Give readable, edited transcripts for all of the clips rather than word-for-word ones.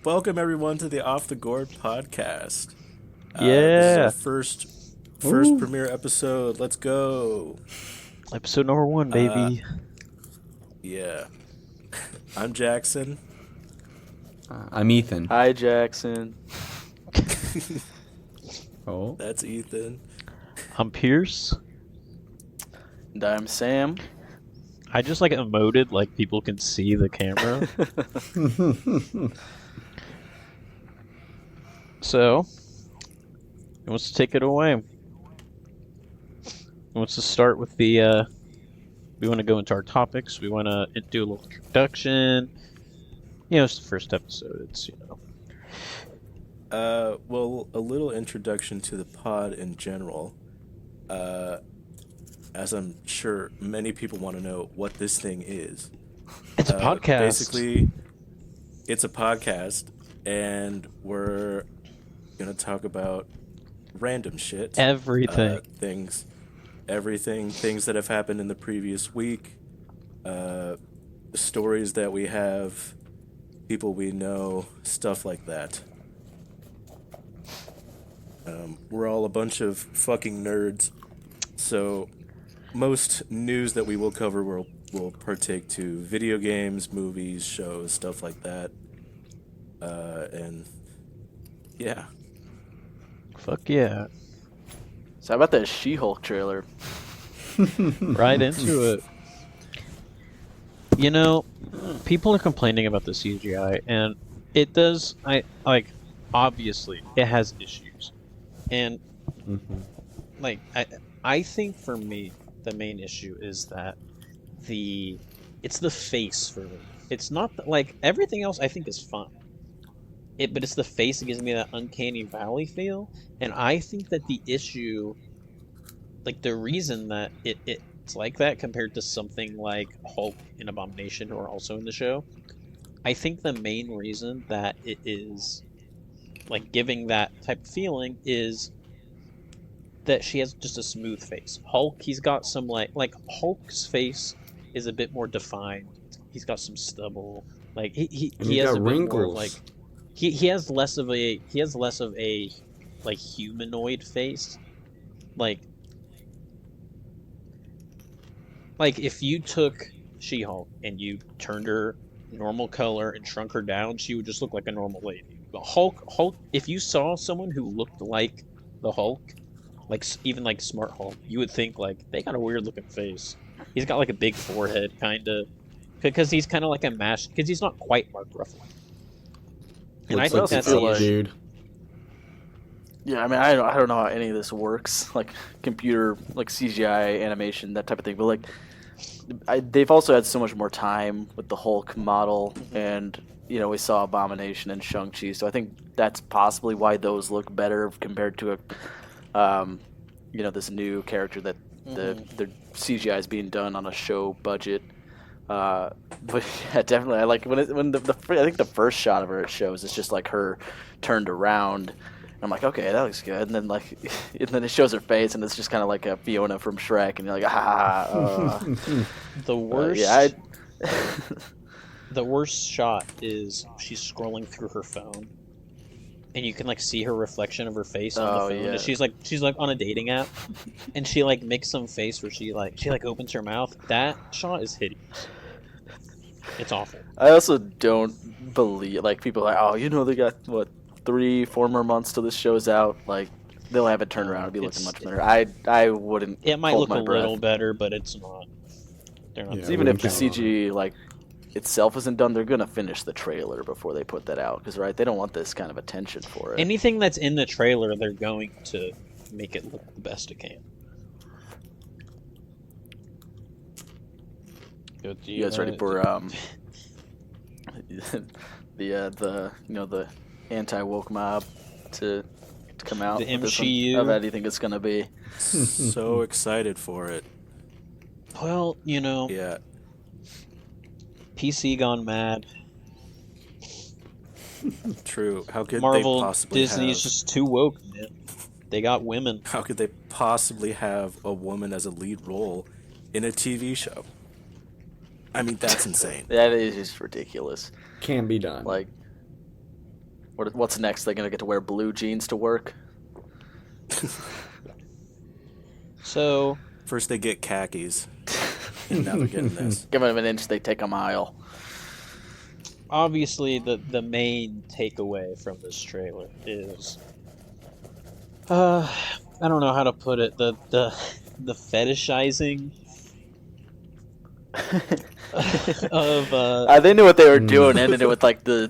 Welcome everyone to the Off the Gourd podcast. This is our Yeah, first premiere episode. Let's go. episode number one, Uh, baby. yeah. I'm Jackson. I'm Ethan. Hi, Jackson. Oh, That's Ethan. I'm Pierce. And I'm Sam. I just like emoted like people can see the camera. So, who wants to take it away? Who wants to start with the? We want to go into our topics. We want to do a little introduction. It's the first episode. Well, a little introduction to the pod in general. As I'm sure many people want to know what this thing is. It's a podcast. Basically, it's a podcast, and we're gonna talk about random shit. Everything. Things that have happened in the previous week, stories that we have, people we know, stuff like that. We're all a bunch of fucking nerds, so most news that we will cover will partake to video games, movies, shows, stuff like that. And yeah. Fuck yeah. So how about that She-Hulk trailer? Right into it. People are complaining about the CGI, and it does. Obviously, it has issues, and I think for me, the main issue is that it's the face for me. It's not everything else. I think is fine. But it's the face that gives me that uncanny valley feel, and I think that the issue, the reason that it's like that compared to something like Hulk and Abomination, who are also in the show, I think the main reason that it is giving that type of feeling is that she has just a smooth face. Hulk, he's got some Hulk's face is a bit more defined. He's got some stubble. He has a bit wrinkles. more he has less of a humanoid face. If you took She-Hulk and you turned her normal color and shrunk her down, she would just look like a normal lady. But Hulk, if you saw someone who looked like the Hulk, even Smart Hulk, you would think they got a weird looking face. He's got a big forehead, kind of, because he's kind of a mash, because he's not quite Mark Ruffalo. And I think that's the issue. Dude. Yeah, I mean, I don't know how any of this works, computer, CGI animation, that type of thing. But they've also had so much more time with the Hulk model, and we saw Abomination and Shang-Chi, so I think that's possibly why those look better compared to this new character that the CGI is being done on a show budget. But yeah, definitely, I like when I think the first shot of her it shows it's just her turned around. And I'm like, okay, that looks good. And then and then it shows her face, and it's just kind of like a Fiona from Shrek, and you're like, The worst. The worst shot is she's scrolling through her phone, and you can see her reflection of her face on the phone. Yeah. And she's on a dating app, and she makes some face where she opens her mouth. That shot is hideous. It's awful. I also don't believe people are like, oh, they got 3-4 more months till this show's out. They'll have it turned around. It'll be looking much better. I wouldn't. It might hold look my a breath. little better, but it's not. They're not. Yeah, Even if the count on CG itself isn't done, they're gonna finish the trailer before they put that out because they don't want this kind of attention for it. Anything that's in the trailer, they're going to make it look the best it can. You guys ready for the anti-woke mob to come out? The with this one? MCU? How bad do you think it's gonna be? So excited for it. Well, Yeah. PC gone mad. True. How could Marvel, they possibly Disney have... is just too woke, man. They got women. How could they possibly have a woman as a lead role in a TV show? I mean, that's insane. That is just ridiculous. Can be done. What's next? They're gonna get to wear blue jeans to work. So First they get khakis, and now they're getting this. Give them an inch, they take a mile. obviously, the main takeaway from this trailer is, I don't know how to put it. The fetishizing of They knew what they were doing, ended it with like They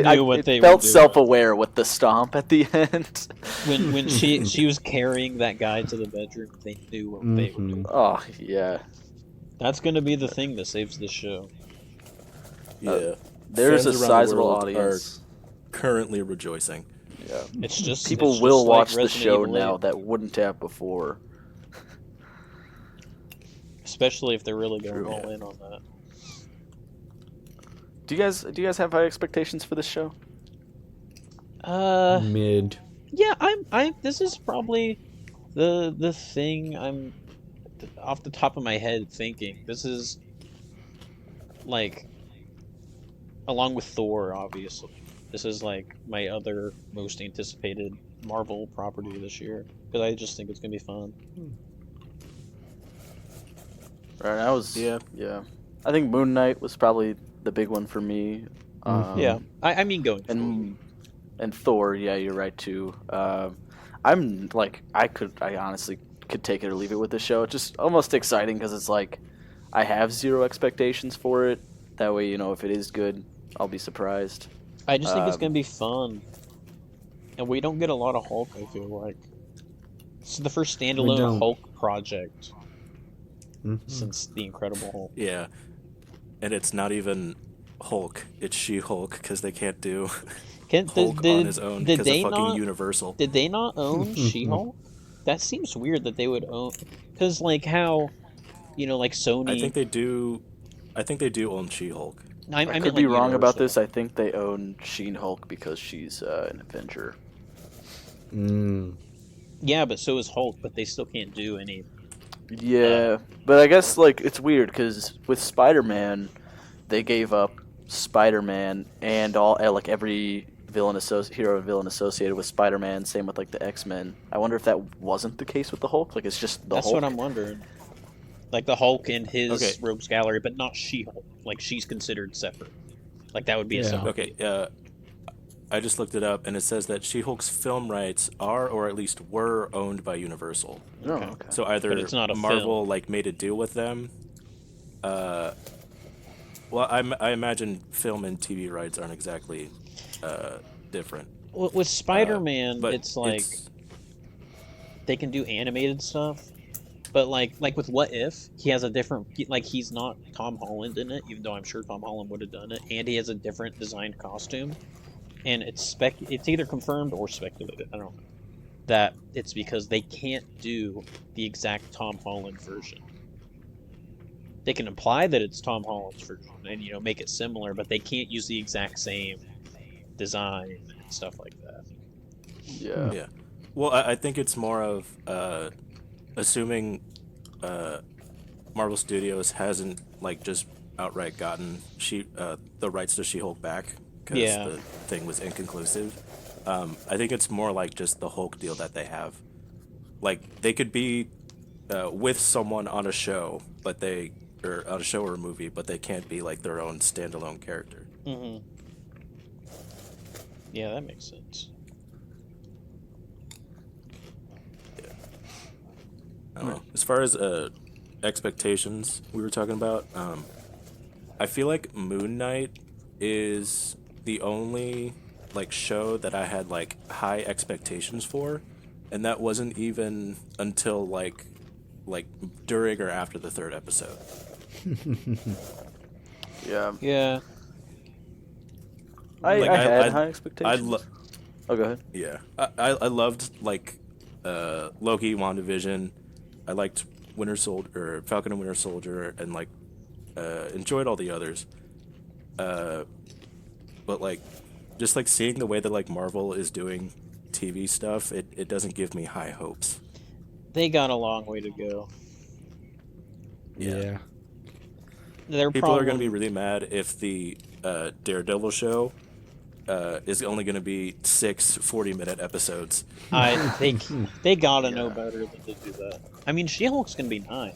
knew what they it were felt doing. self-aware with the stomp at the end. when she was carrying that guy to the bedroom, they knew what they were doing. Oh yeah, That's gonna be the thing that saves the show. Yeah. there's Fans a around the sizable world audience. Currently rejoicing. Yeah, It's just people it's will just watch like the show Resident Evil now 8, that wouldn't have before. especially if they're really going True, all yeah. in on that. Do you guys have high expectations for this show? Mid. Yeah, I'm. This is probably the thing I'm off the top of my head thinking. This is like, along with Thor, obviously. This is like my other most anticipated Marvel property this year because I just think it's gonna be fun. Right, Yeah. I think Moon Knight was probably the big one for me. Yeah, I mean going forward. And Thor, yeah, you're right too. I'm like, I honestly could take it or leave it with the show. It's just almost exciting because it's like I have zero expectations for it. That way, if it is good, I'll be surprised. I just think it's gonna be fun, and we don't get a lot of Hulk. I feel like this is the first standalone don't. Hulk project Mhm. since the Incredible Hulk. Yeah. And it's not even Hulk. It's She-Hulk because they can't do Hulk on his own did because they of fucking not? Universal. Did they not own She-Hulk? That seems weird that they would own, because like how, like Sony. I think they do. I think they do own She-Hulk. I I meant, could like, be wrong about Universal. this. I think they own She-Hulk because she's an Avenger. Yeah, but so is Hulk, but they still can't do any. Yeah, but I guess like it's weird because with Spider-Man, they gave up Spider-Man and all like every hero and villain associated with Spider-Man. Same with like the X-Men. I wonder if that wasn't the case with the Hulk. Like it's just the That's Hulk. what I'm wondering. Like the Hulk in his Okay. rogues gallery, but not She-Hulk. Like she's considered separate. Like that would be a Yeah. separate. Okay, I just looked it up, and it says that She-Hulk's film rights are, or at least were, owned by Universal. Oh, Okay. okay. So either But it's not a Marvel film. like made a deal with them. Well, I imagine film and TV rights aren't exactly different. Well, with Spider-Man, But it's like they can do animated stuff, but like with What If, he has a different, like he's not Tom Holland in it, even though I'm sure Tom Holland would have done it, and he has a different designed costume, and it's either confirmed or speculated, I don't know, that it's because they can't do the exact Tom Holland version. They can imply that it's Tom Holland's version and make it similar, but they can't use the exact same design and stuff like that. Yeah. Yeah. Well, I think it's more of assuming Marvel Studios hasn't like just outright gotten the rights to She-Hulk back because Yeah. the thing was inconclusive. I think it's more like just the Hulk deal that they have. Like they could be with someone on a show, or on a show or a movie, but they can't be like their own standalone character. Mm-hmm. Yeah, that makes sense. I don't know. As far as expectations we were talking about, I feel like Moon Knight is the only like show that I had like high expectations for, and that wasn't even until like during or after the third episode. Yeah. Yeah. I Like, had I- high I expectations. Oh, go ahead. Yeah, I loved like Loki, WandaVision. I liked Falcon and Winter Soldier, and like enjoyed all the others. But like just like seeing the way that like Marvel is doing TV stuff, it doesn't give me high hopes. They got a long way to go. Yeah. Their People problem, are going to be really mad if the Daredevil show is only going to be 6 40-minute episodes. They gotta know better than to do that. I mean, She-Hulk's gonna be 9.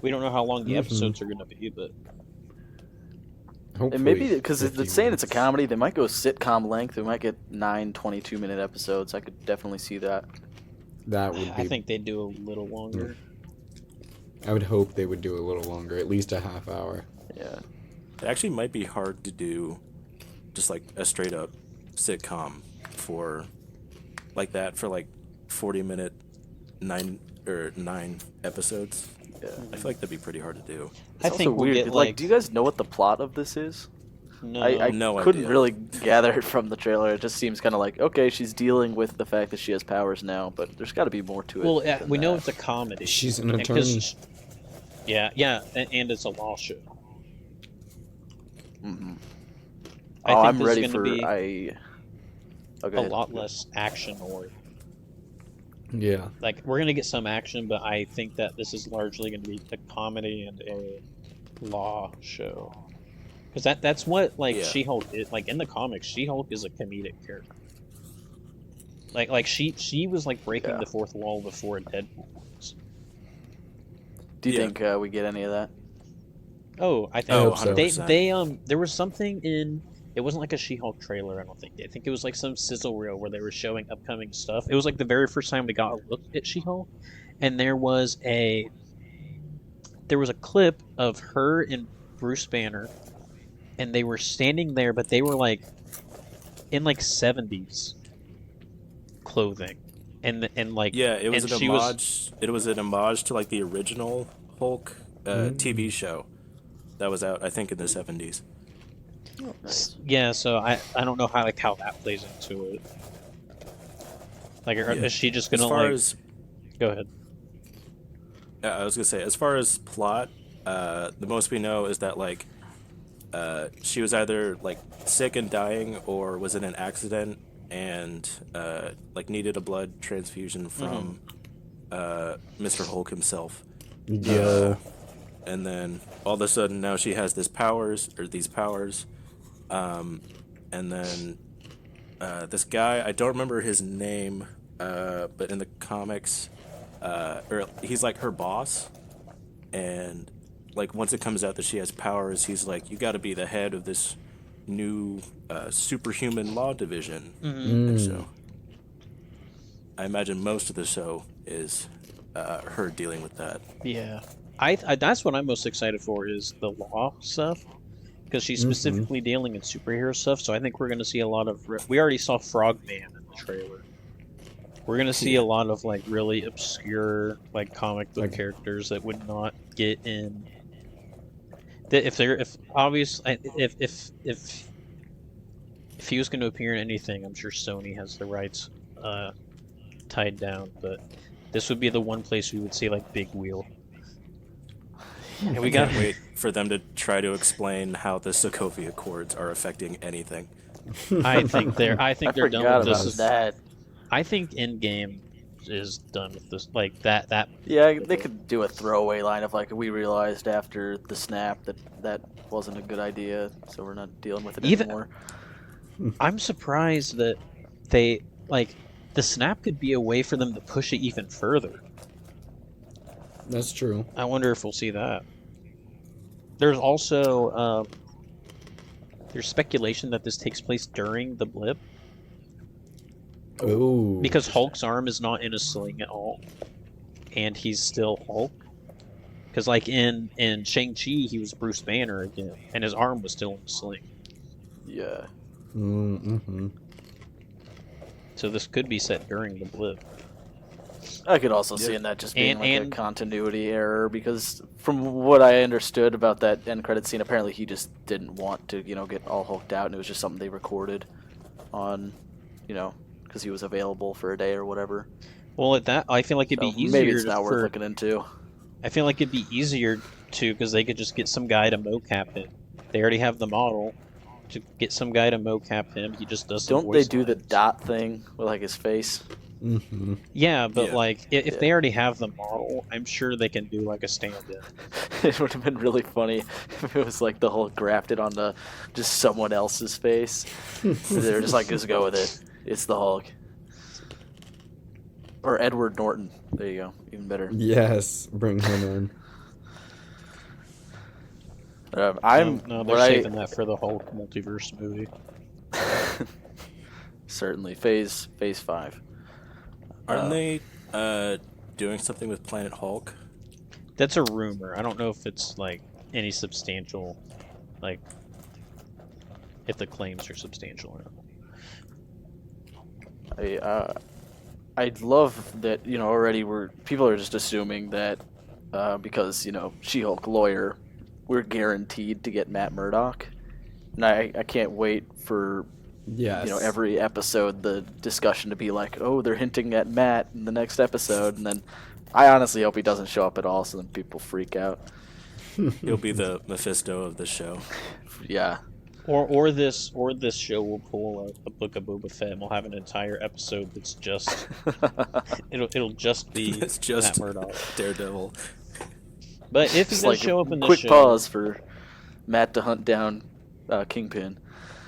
We don't know how long the episodes are gonna be, but Hopefully And maybe because 50 it's saying it's a minutes. comedy, they might go sitcom length. They might get 9 22-minute episodes. I could definitely see that. That would be. I think they'd do a little longer. I would hope they would do a little longer, at least a half hour. Yeah. It actually might be hard to do just like a straight up sitcom for like that for like 40-minute 9 episodes. Yeah. I feel like that'd be pretty hard to do. I It's think also we'll weird. get Like, do you guys know what the plot of this is? no. I No couldn't idea. really gather it from the trailer. It just seems kind of like, okay, she's dealing with the fact that she has powers now, but there's got to be more to it. Well, than we know that. it's a comedy. She's an And attorney. 'cause- Yeah, and it's a law show. Mhm. I Oh, think I'm this ready is gonna for be Okay. a lot less action or Yeah. like we're gonna get some action, but I think that this is largely gonna be a comedy and a law show. Because that's what like Yeah. She-Hulk is. Like in the comics, She-Hulk is a comedic character. Like she was like breaking Yeah. the fourth wall before Deadpool was. Do you Yeah. think we get any of that? Oh, I think Oh, hope so. they 100%. there was something in it wasn't like a She-Hulk trailer, I don't think. I think it was like some sizzle reel where they were showing upcoming stuff. It was like the very first time we got a look at She-Hulk, and there was a clip of her and Bruce Banner, and they were standing there, but they were like in like 70s clothing, and like Yeah, it was and an she homage. It was an homage to like the original Hulk TV show that was out, I think, in the 70s. Nice. Yeah, so I don't know how that plays into it. Like, Yeah. is she just As gonna far like as go ahead? I was gonna say, as far as plot, the most we know is that like she was either like sick and dying or was in an accident and like needed a blood transfusion from Mr. Hulk himself. Yeah. And then all of a sudden now she has these powers, and then this guy, I don't remember his name, but in the comics, or he's like her boss, and like once it comes out that she has powers, he's like, you got to be the head of this new superhuman law division. And so I imagine most of the show is her dealing with that. Yeah, I that's what I'm most excited for is the law stuff, because she's specifically dealing in superhero stuff. So I think we're gonna see a lot of. We already saw Frogman in the trailer. We're gonna see a lot of like really obscure like comic book characters that would not get in. That if he was going to appear in anything, I'm sure Sony has the rights tied down. But this would be the one place we would see like Big Wheel. And we got Can't wait for them to try to explain how the Sokovia Accords are affecting anything. I think they're I done forgot with about this. that. I think Endgame is done with this. Like that. Yeah, they could do a throwaway line of like, we realized after the snap that wasn't a good idea, so we're not dealing with it anymore. I'm surprised that they like the snap could be a way for them to push it even further. That's true. I wonder if we'll see that. There's also there's speculation that this takes place during the blip Oh. because Hulk's arm is not in a sling at all, and he's still Hulk. Because like in Shang-Chi, he was Bruce Banner again, and his arm was still in a sling. Yeah. Mm-hmm. So this could be set during the blip. I could also see in that just being And- like a continuity error, because from what I understood about that end credit scene, apparently he just didn't want to, get all hulked out, and it was just something they recorded on, because he was available for a day or whatever. Well, at that, I feel like it'd So be easier maybe it's not worth for. looking into. I feel like it'd be easier to, because they could just get some guy to mocap him. They already have the model. To get some guy to mocap him, he just does. Some Don't they voice do the lines. dot thing with like his face? Yeah, but Yeah. like if Yeah. they already have the model, I'm sure they can do like a stand-in. It would have been really funny if it was like the Hulk grafted onto just someone else's face. They're just like, just go with it. It's the Hulk. Or Edward Norton. There you go. Even better. Yes, bring him in. No, they're saving that for the Hulk multiverse movie. Certainly phase 5. Aren't they doing something with Planet Hulk? That's a rumor. I don't know if it's like any substantial, like if the claims are substantial or not. I'd love that, already people are just assuming that because, She-Hulk lawyer, we're guaranteed to get Matt Murdock. And I can't wait for, Yes. every episode the discussion to be like, oh, they're hinting at Matt in the next episode. And then I honestly hope he doesn't show up at all so then people freak out. He'll be the Mephisto of the show. Yeah. Or this show will pull a Book of Boba Fett and we'll have an entire episode that's just it'll just be It's just Matt Murdock. Daredevil. But if he Just does show up in this quick show, pause for Matt to hunt down Kingpin.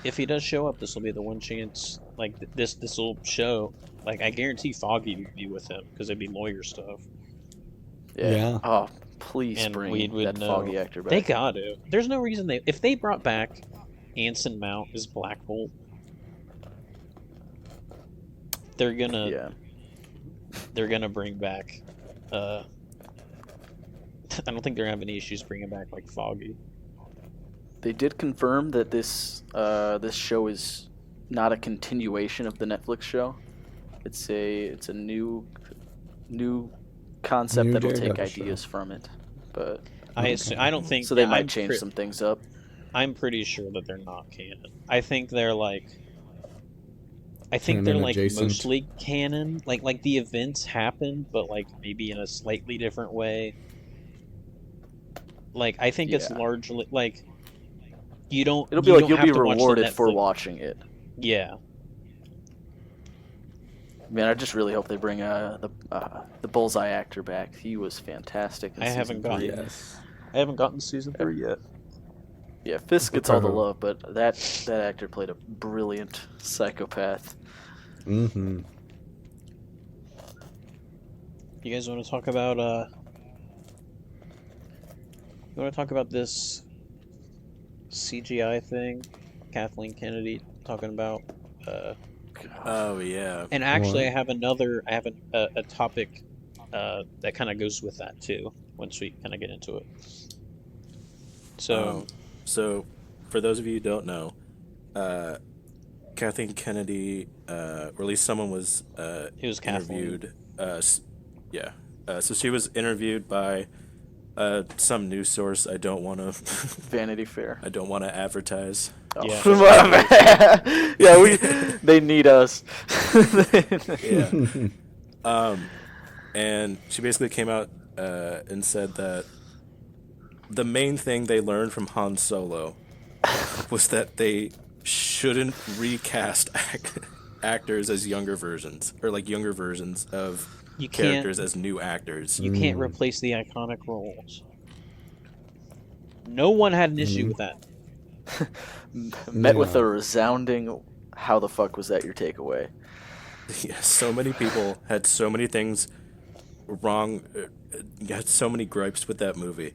if he does show up, this will be the one chance. Like this will show. Like I guarantee Foggy would be with him because it'd be lawyer stuff. Yeah. Oh, please And bring we would that know. Foggy actor back. They got to. There's no reason if they brought back Anson Mount as Black Bolt, they're gonna bring back. I don't think they're gonna have any issues bringing back like Foggy. They did confirm that this show is not a continuation of the Netflix show. It's a new concept New that'll take Daredevil ideas from it. But I don't think so they yeah, might I'm change some things up. I'm pretty sure that they're not canon. I think they're like. I think Canon they're like adjacent. mostly canon. Like the events happen, but like maybe in a slightly different way. Like I think it's Yeah. largely like you don't. It'll be you like don't you'll have be to watch the rewarded for Netflix- watching it. Yeah, Man, I just really hope they bring the Bullseye actor back. He was fantastic. In I haven't season gotten- 3. Yes. I haven't gotten to season 3 yet. Yeah, Fisk gets all the Ricardo. love, but that actor played a brilliant psychopath. Mm-hmm. You guys want to talk about You want to talk about this CGI thing? Kathleen Kennedy talking about. Oh yeah. And actually, What? I have a topic that kind of goes with that too. Once we kind of get into it. So So, for those of you who don't know, Kathleen Kennedy, or at least someone was it was Kathleen. interviewed. So she was interviewed by some news source. I don't want to. Vanity Fair. I don't want to advertise. Oh. Yeah. Yeah, they need us. Yeah. And she basically came out and said that the main thing they learned from Han Solo was that they shouldn't recast actors as younger versions, or like younger versions of You can't characters as new actors. you can't replace the iconic roles. No one had an issue with that. Met with Yeah. a resounding, how the fuck was that your takeaway? Yeah, so many people had so many things wrong, had so many gripes with that movie.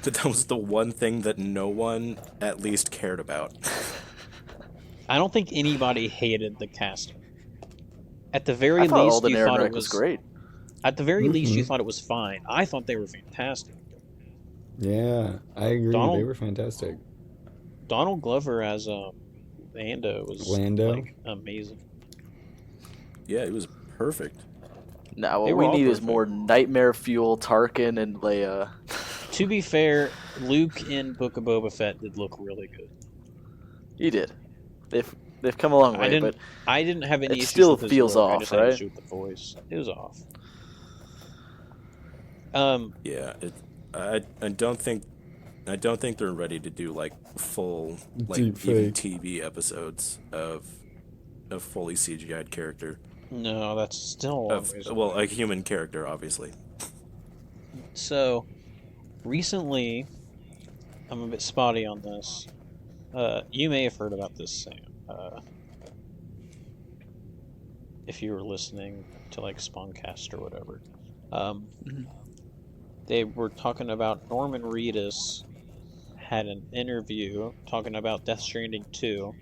That was the one thing that no one at least cared about. I don't think anybody hated the casting. At the I very thought least, Alden you thought it Ehrenreich was great. At the very least, you Mhm. thought it was fine. I thought they were fantastic. Yeah, I agree. Donald- They were fantastic. Donald Glover as Lando was Lando? like amazing. Yeah, it was perfect. Now They what were we all need is perfect. more nightmare fuel Tarkin and Leia. To be fair, Luke in Book of Boba Fett did look really good. He did. They've come a long way, but I didn't have any it issues still with his feels look. I off, just had an right? issue with the voice. It was off. Yeah, I don't think they're ready to do like full like Deep even fake. TV episodes of a fully CGI'd character. No, that's still a long ways Well, away. a human character, obviously. So recently, I'm a bit spotty on this. You may have heard about this, Sam. If you were listening to like Spawncast or whatever. Um, Mhm. they were talking about Norman Reedus had an interview talking about Death Stranding 2,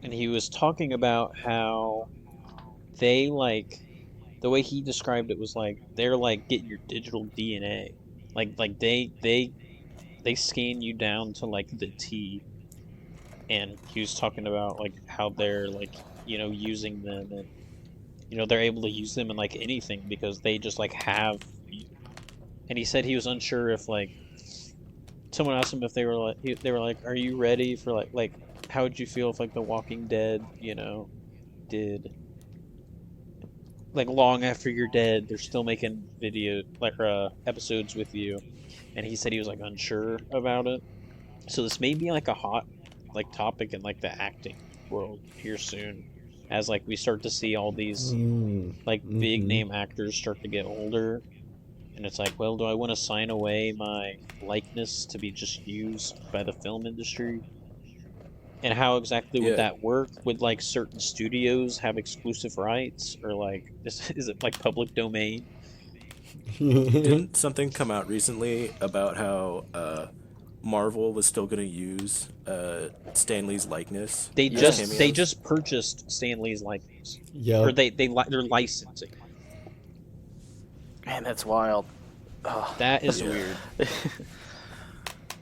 and he was talking about how they like the way he described it was like they're like getting your digital DNA. Like they scan you down to like the T, and he was talking about like how they're like, using them, and they're able to use them in like anything because they just like have you. And he said he was unsure if like someone asked him if they were like, "Are you ready for like how would you feel if like The Walking Dead, did like long after you're dead, they're still making video like episodes with you?" And he said he was like unsure about it. So this may be like a hot like topic in like the acting world here soon, as like we start to see all these like big Mm-hmm. name actors start to get older, and it's like, well, do I want to sign away my likeness to be just used by the film industry? And how exactly would Yeah, that work? Would like certain studios have exclusive rights, or like is it like public domain? didn't something come out recently about how Marvel was still going to use Stan Lee's likeness They as Yeah. just they cameos? just purchased Stan Lee's likeness, or Yep. they're licensing. Man, that's wild. Ugh. That is Yeah. weird.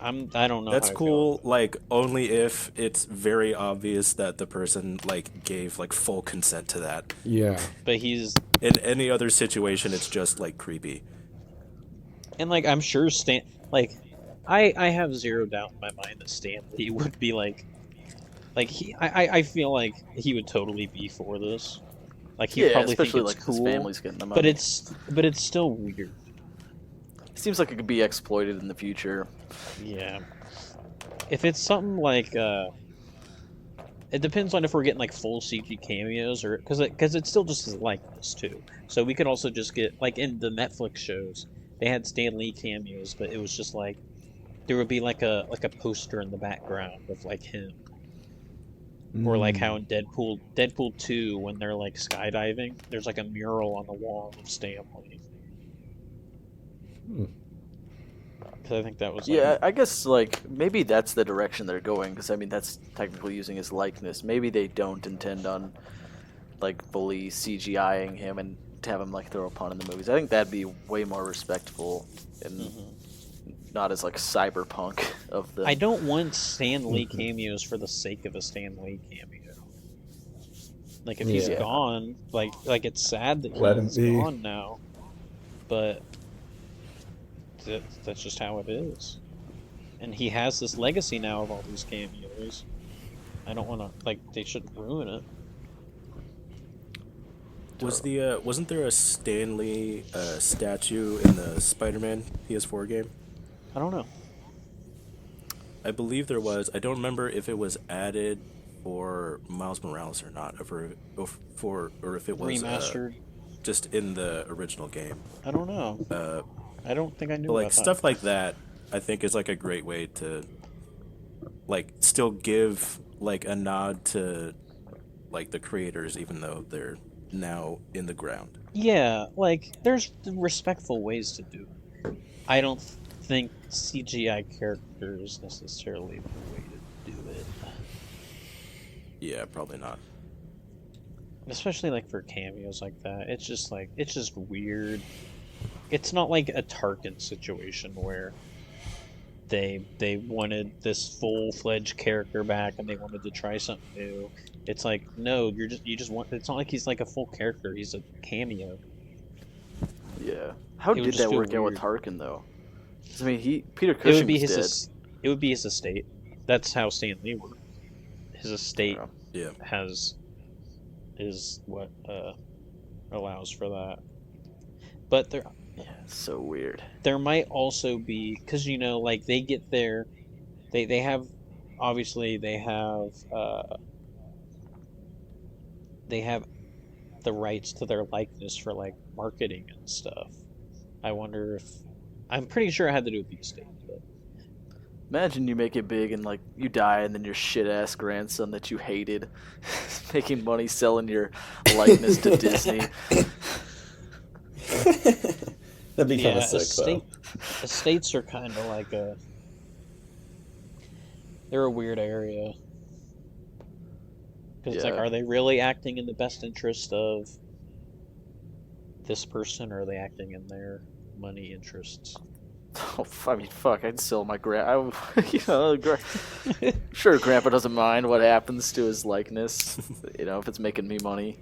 I don't know how That's I feel. cool, like, only if it's very obvious that the person, like, gave, like, full consent to that. Yeah. But he's In any other situation, it's just, like, creepy. and like I'm sure Stan like I have zero doubt in my mind that Stan Lee would be like I feel like he would totally be for this. Like he'd Yeah, probably think especially it's like if his cool, family's getting the but money. it's still weird. Seems like it could be exploited in the future. Yeah. If it's something like it depends on if we're getting like full CG cameos or because it's still just his likeness too. So we could also just get like in the Netflix shows, they had Stan Lee cameos, but it was just like there would be like a poster in the background of like him, or like how in Deadpool 2 when they're like skydiving, there's like a mural on the wall of Stan Lee. Hmm. Because I think that was like Yeah, I guess like maybe that's the direction they're going because I mean that's technically using his likeness. Maybe they don't intend on like fully CGIing him and to have him like throw a pun in the movies. I think that'd be way more respectful and mhm. not as like cyberpunk of I them. don't want Stan Lee cameos for the sake of a Stan Lee cameo. Like if he's Yeah. gone, like it's sad that Let him he's be. gone now, but that's just how it is. And he has this legacy now of all these cameos. I don't want to like they shouldn't ruin it. Wasn't there a Stan Lee statue in the Spider-Man PS4 game? I don't know. I believe there was. I don't remember if it was added for Miles Morales or not, or if it was Remastered. just in the original game. I don't know. Uh, I don't think I knew but like about that. stuff like that, I think is like a great way to like still give like a nod to like the creators, even though they're now in the ground. Yeah, like there's respectful ways to do it. I don't think CGI characters necessarily the way to do it. Yeah, probably not. Especially like for cameos like that. It's just weird. It's not like a Tarkin situation where they wanted this full-fledged character back and they wanted to try something new. It's like, no, you just want it's not like he's like a full character, he's a cameo. Yeah. How It would did just that feel work out with weird. Tarkin though? 'Cause, I mean, Peter It would be Cushing's dead. it would be his estate. That's how Stan Lee worked. His estate Yeah. Yeah. is what allows for that. But Yeah, it's so weird. there might also be because like they get their they have obviously they have the rights to their likeness for like marketing and stuff. I wonder if I'm pretty sure it had to do with the estate. But Imagine you make it big and like you die, and then your shit ass grandson that you hated, is making money selling your likeness to Disney. That'd be kind yeah, of sick, though. estates are kind of like they're a weird area. Because it's like, Yeah. are they really acting in the best interest of this person, or are they acting in their money interests? Oh, I mean, fuck! I'd sell my sure, Grandpa doesn't mind what happens to his likeness. If it's making me money.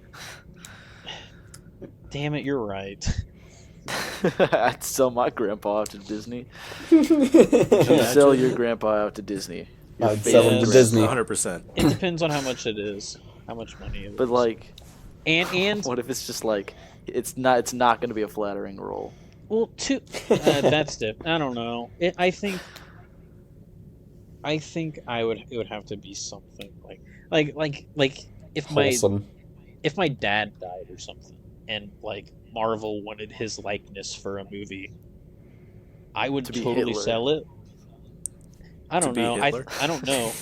Damn it, you're right. I'd sell my grandpa out to Disney. Sell your grandpa out to Disney. Your I'd sell him famous to Disney. 100%. It depends on how much it is, how much money it is. But like, and what if it's just like it's not going to be a flattering role? well, that's different. I don't know. I think it would have to be something like if my Wholesome. if my dad died or something, and like Marvel wanted his likeness for a movie, I would To be totally Hitler. sell it. I don't be know. Hitler? I don't know.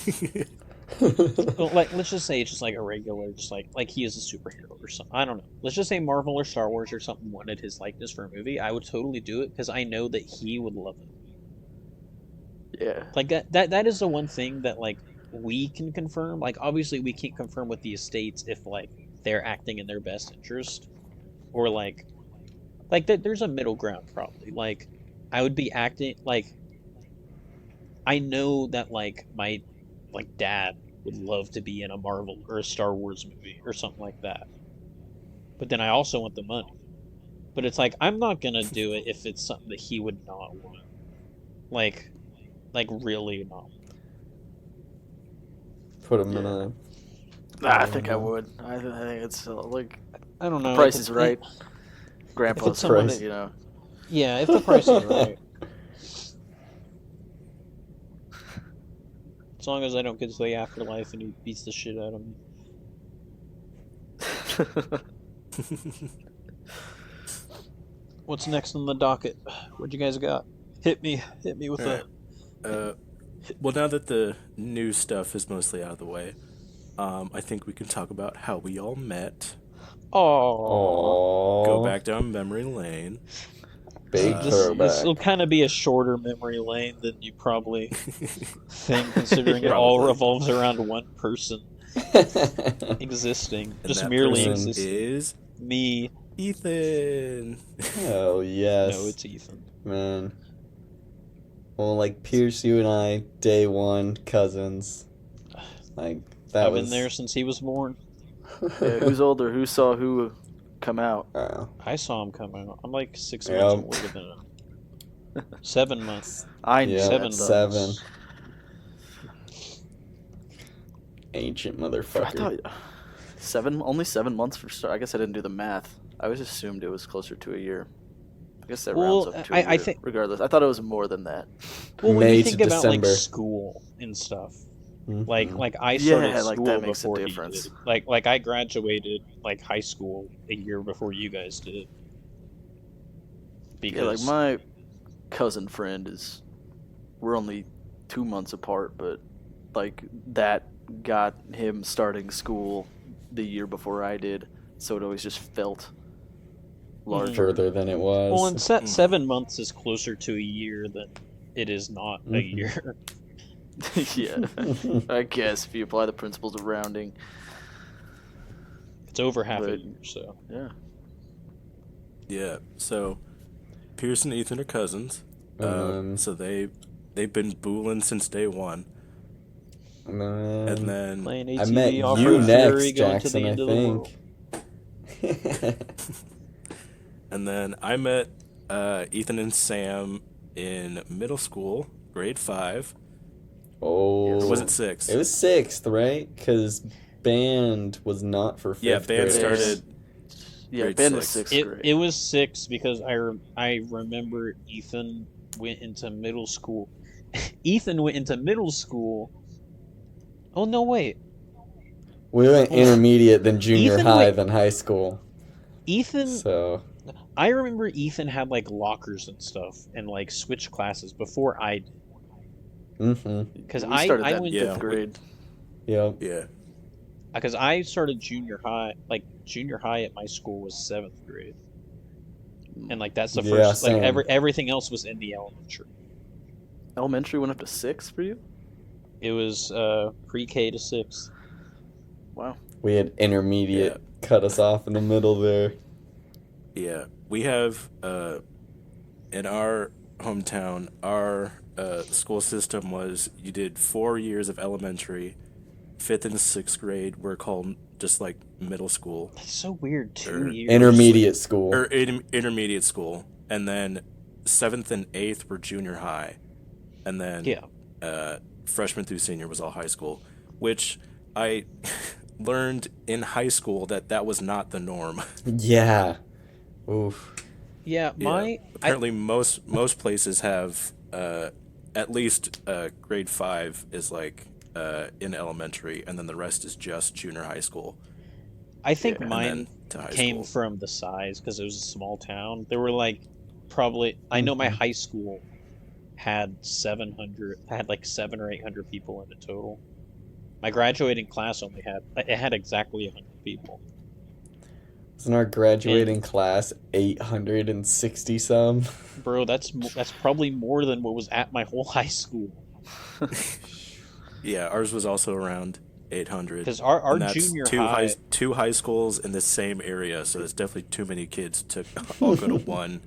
Well, like, let's just say it's just like a regular, just like he is a superhero or something. I don't know. Let's just say Marvel or Star Wars or something wanted his likeness for a movie. I would totally do it because I know that he would love it. Yeah. Like that is the one thing that like we can confirm. Like obviously we can't confirm with the estates if like they're acting in their best interest, or like there's a middle ground probably. Like I would be acting like I know that like my dad would love to be in a Marvel or a Star Wars movie or something like that. But then I also want the money. But it's like I'm not gonna do it if it's something that he would not want. Like really not. Put him in a... I think I would. I think it's like I don't know. price if is it's- right. Grandpa's someone price. that, Yeah, if the price is right. As long as I don't get to the afterlife and he beats the shit out of me. What's next on the docket? What you guys got? Hit me with Alright. Well, now that the new stuff is mostly out of the way, I think we can talk about how we all met. Oh, Go back down memory lane. Big Uh, this throwback. will kind of be a shorter memory lane than you probably think, considering it all Probably. revolves around one person existing, And just that merely person existing. is Me. Ethan. Hell yes. No, it's Ethan. Man. Well, like, Pierce, you and I, day one, cousins. Like, that I've was... been there since he was born. Yeah, who's older? Who saw who come out? I saw him come out. I'm like 6 Yep. months older than him. 7 months. I knew Yeah, that, though. 7. Ancient I motherfucker. thought only 7 months for start. I guess I didn't do the math. I always assumed it was closer to a year. I guess that Well, rounds up to a I year. think- Regardless, I thought it was more than that. Well, when May you to think about like December. school and stuff, Mhm. like I started Yeah, like, school that makes a before he difference. did. Like I graduated like high school a year before you guys did. Yeah, like Because my cousin friend we're only 2 months apart, but like that got him starting school the year before I did, so it always just felt larger. Further than it was. well, and 7 months is closer to a year than it is not a Mhm. year. Yeah, I guess if you apply the principles of rounding. It's over half a But- year, so Yeah. Yeah. So, Pierce and Ethan are cousins. So they've been booling since day one, and then playing I ATV met off you road next, Fury, going to the Jackson, I end of the world. and then I met Ethan and Sam in middle school, grade 5. Oh. Or was it 6? It was 6th, right? Because band was not for 5th Yeah, band grade. started. Yeah, Grade band was 6. 6th grade. It was 6 because I remember Ethan went into middle school. Ethan went into middle school. Oh no, wait. We went intermediate, then junior Ethan high, went- then high school. Ethan, So, I remember Ethan had like lockers and stuff and like switched classes before I did. Because We started I that in went Yeah. fifth grade. yep. Yeah. because I started junior high. Like junior high at my school was 7th grade, and like that's the Yeah, first. Like same. everything else was in the elementary. Elementary went up to 6 for you? It was pre-K to 6th. Wow. We had intermediate Yeah. cut us off in the middle there. Yeah. We have in our hometown, our school system was you did 4 years of elementary, 5th and 6th grade were called just like middle school That's so weird. 2 Or years. Intermediate school. or intermediate school, and then 7th and 8th were junior high, and then Yeah. freshman through senior was all high school, which I learned in high school that was not the norm. Yeah. Oof. Yeah. Apparently most places have at least grade 5 is like in elementary, and then the rest is just junior high school. I think And mine then to high came school. from the size because it was a small town. There were like probably I know my high school had 700 had like 7 or 800 people in it total. My graduating class only had exactly 100 people. Wasn't our graduating class 860 some? Bro, that's probably more than what was at my whole high school. Yeah, ours was also around 800. Because our And that's junior two high schools in the same area, so there's definitely too many kids to all go to one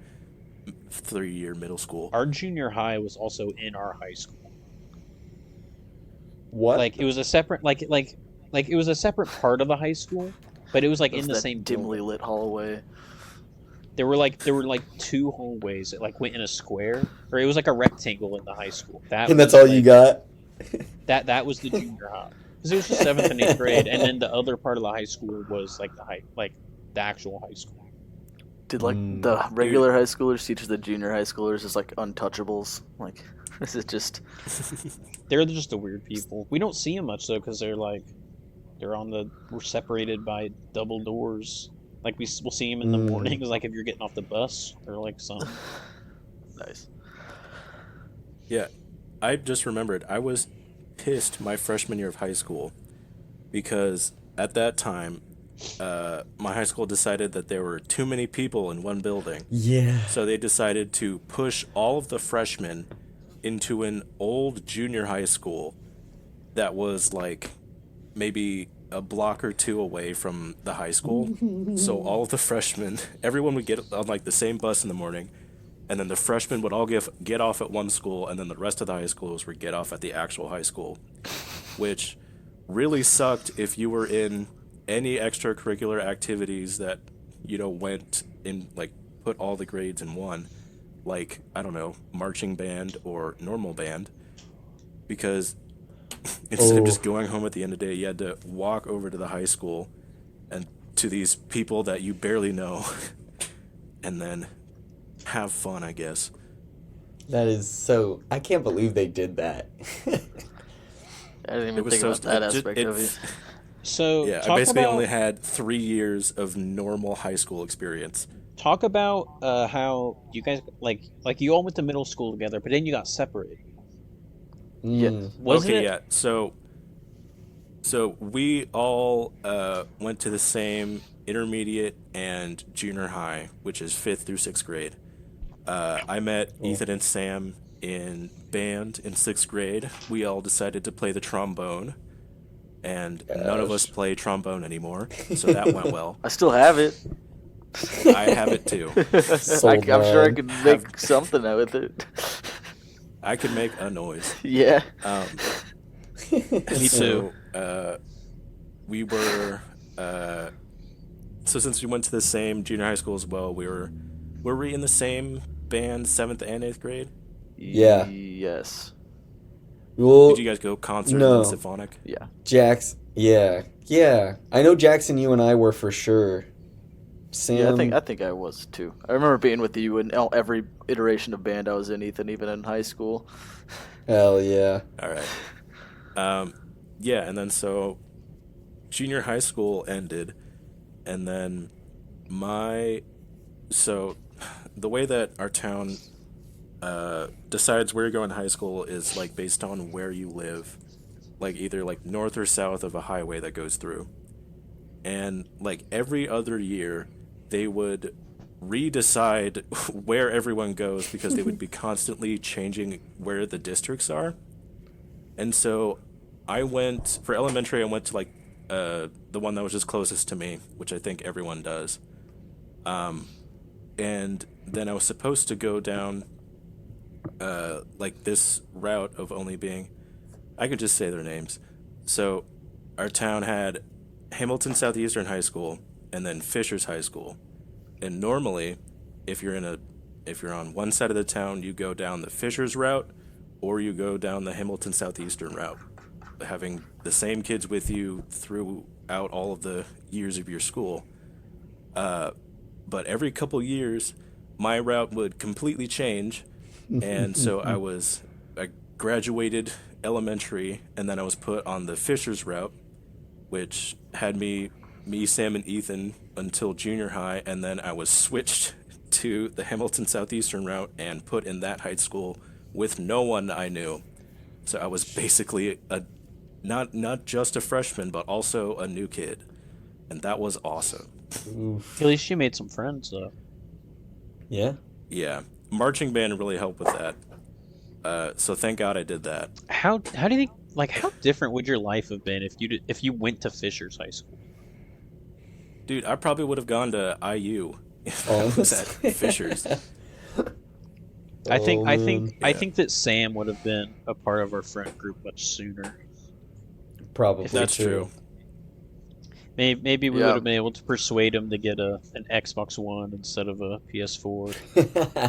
3-year middle school. our junior high was also in our high school. What? Like it was a separate like it was a separate part of the high school, but it was like That was in the that same dimly building. lit hallway. There were like 2 hallways that like went in a square, or it was like a rectangle in the high school. And that's was, all like, you got? That was the junior high, because it was just 7th and 8th grade, and then the other part of the high school was like the actual high school. Did like the regular high schoolers teach the junior high schoolers as like untouchables? Like, is it just? They're just the weird people. We don't see them much though, because we're separated by double doors. Like we'll see them in the mornings, like if you're getting off the bus or like something. Nice. Yeah, I just remembered I was pissed my freshman year of high school because at that time my high school decided that there were too many people in one building. Yeah. So they decided to push all of the freshmen into an old junior high school that was like maybe a block or 2 away from the high school. So all of the freshmen, everyone would get on like the same bus in the morning, and then the freshmen would all get off at one school, and then the rest of the high schoolers would get off at the actual high school, which really sucked if you were in any extracurricular activities that went in, like put all the grades in one, like I don't know, marching band or normal band, because instead of just going home at the end of the day, you had to walk over to the high school and to these people that you barely know and then have fun, I guess. That is so... I can't believe they did that. I didn't even think about that aspect of it. So Yeah, I talk basically about only had 3 years of normal high school experience. talk about how you guys like you all went to middle school together, but then you got separated. Mm. Wasn't Okay, it? yeah. So we all went to the same intermediate and junior high, which is 5th through 6th grade. I met Ethan and Sam in band in 6th grade. We all decided to play the trombone, and none of us play trombone anymore, so that went well. I still have it. I have it too. I'm sure I could make something out with it. I can make a noise. Yeah. Me too. So, we were so since we went to the same junior high school as well, were we in the same band 7th and 8th grade? Yeah. Yes. Well, Did you guys go concert no. and symphonic? Yeah. Jax... Yeah. Yeah. I know Jackson, you and I were for sure. Sam... Yeah, I think I was too. I remember being with you in every iteration of band I was in, Ethan, even in high school. Hell yeah. All right. Yeah, and then so junior high school ended, and then So the way that our town decides where you're going to high school is like based on where you live, like either like north or south of a highway that goes through. And like every other year, they would redecide where everyone goes because they would be constantly changing where the districts are. And so I went for elementary. I went to like the one that was just closest to me, which I think everyone does. And then I was supposed to go down like this route of only being, I could just say their names. So our town had Hamilton Southeastern High School and then Fishers High School. And normally, if you're on one side of the town, you go down the Fishers route or you go down the Hamilton Southeastern route, having the same kids with you throughout all of the years of your school. But every couple years, my route would completely change, and so I graduated elementary, and then I was put on the Fishers route, which had me, Sam, and Ethan until junior high, and then I was switched to the Hamilton Southeastern route and put in that high school with no one I knew. So I was basically not just a freshman, but also a new kid, and that was awesome. Oof. At least you made some friends, though. Yeah. Yeah, marching band really helped with that. So thank God I did that. How do you think? Like, how different would your life have been if you went to Fishers High School? Dude, I probably would have gone to IU if I was at Fishers. I think Yeah. that Sam would have been a part of our friend group much sooner. Probably That's true. Maybe we Yeah. would have been able to persuade him to get an Xbox One instead of a PS4.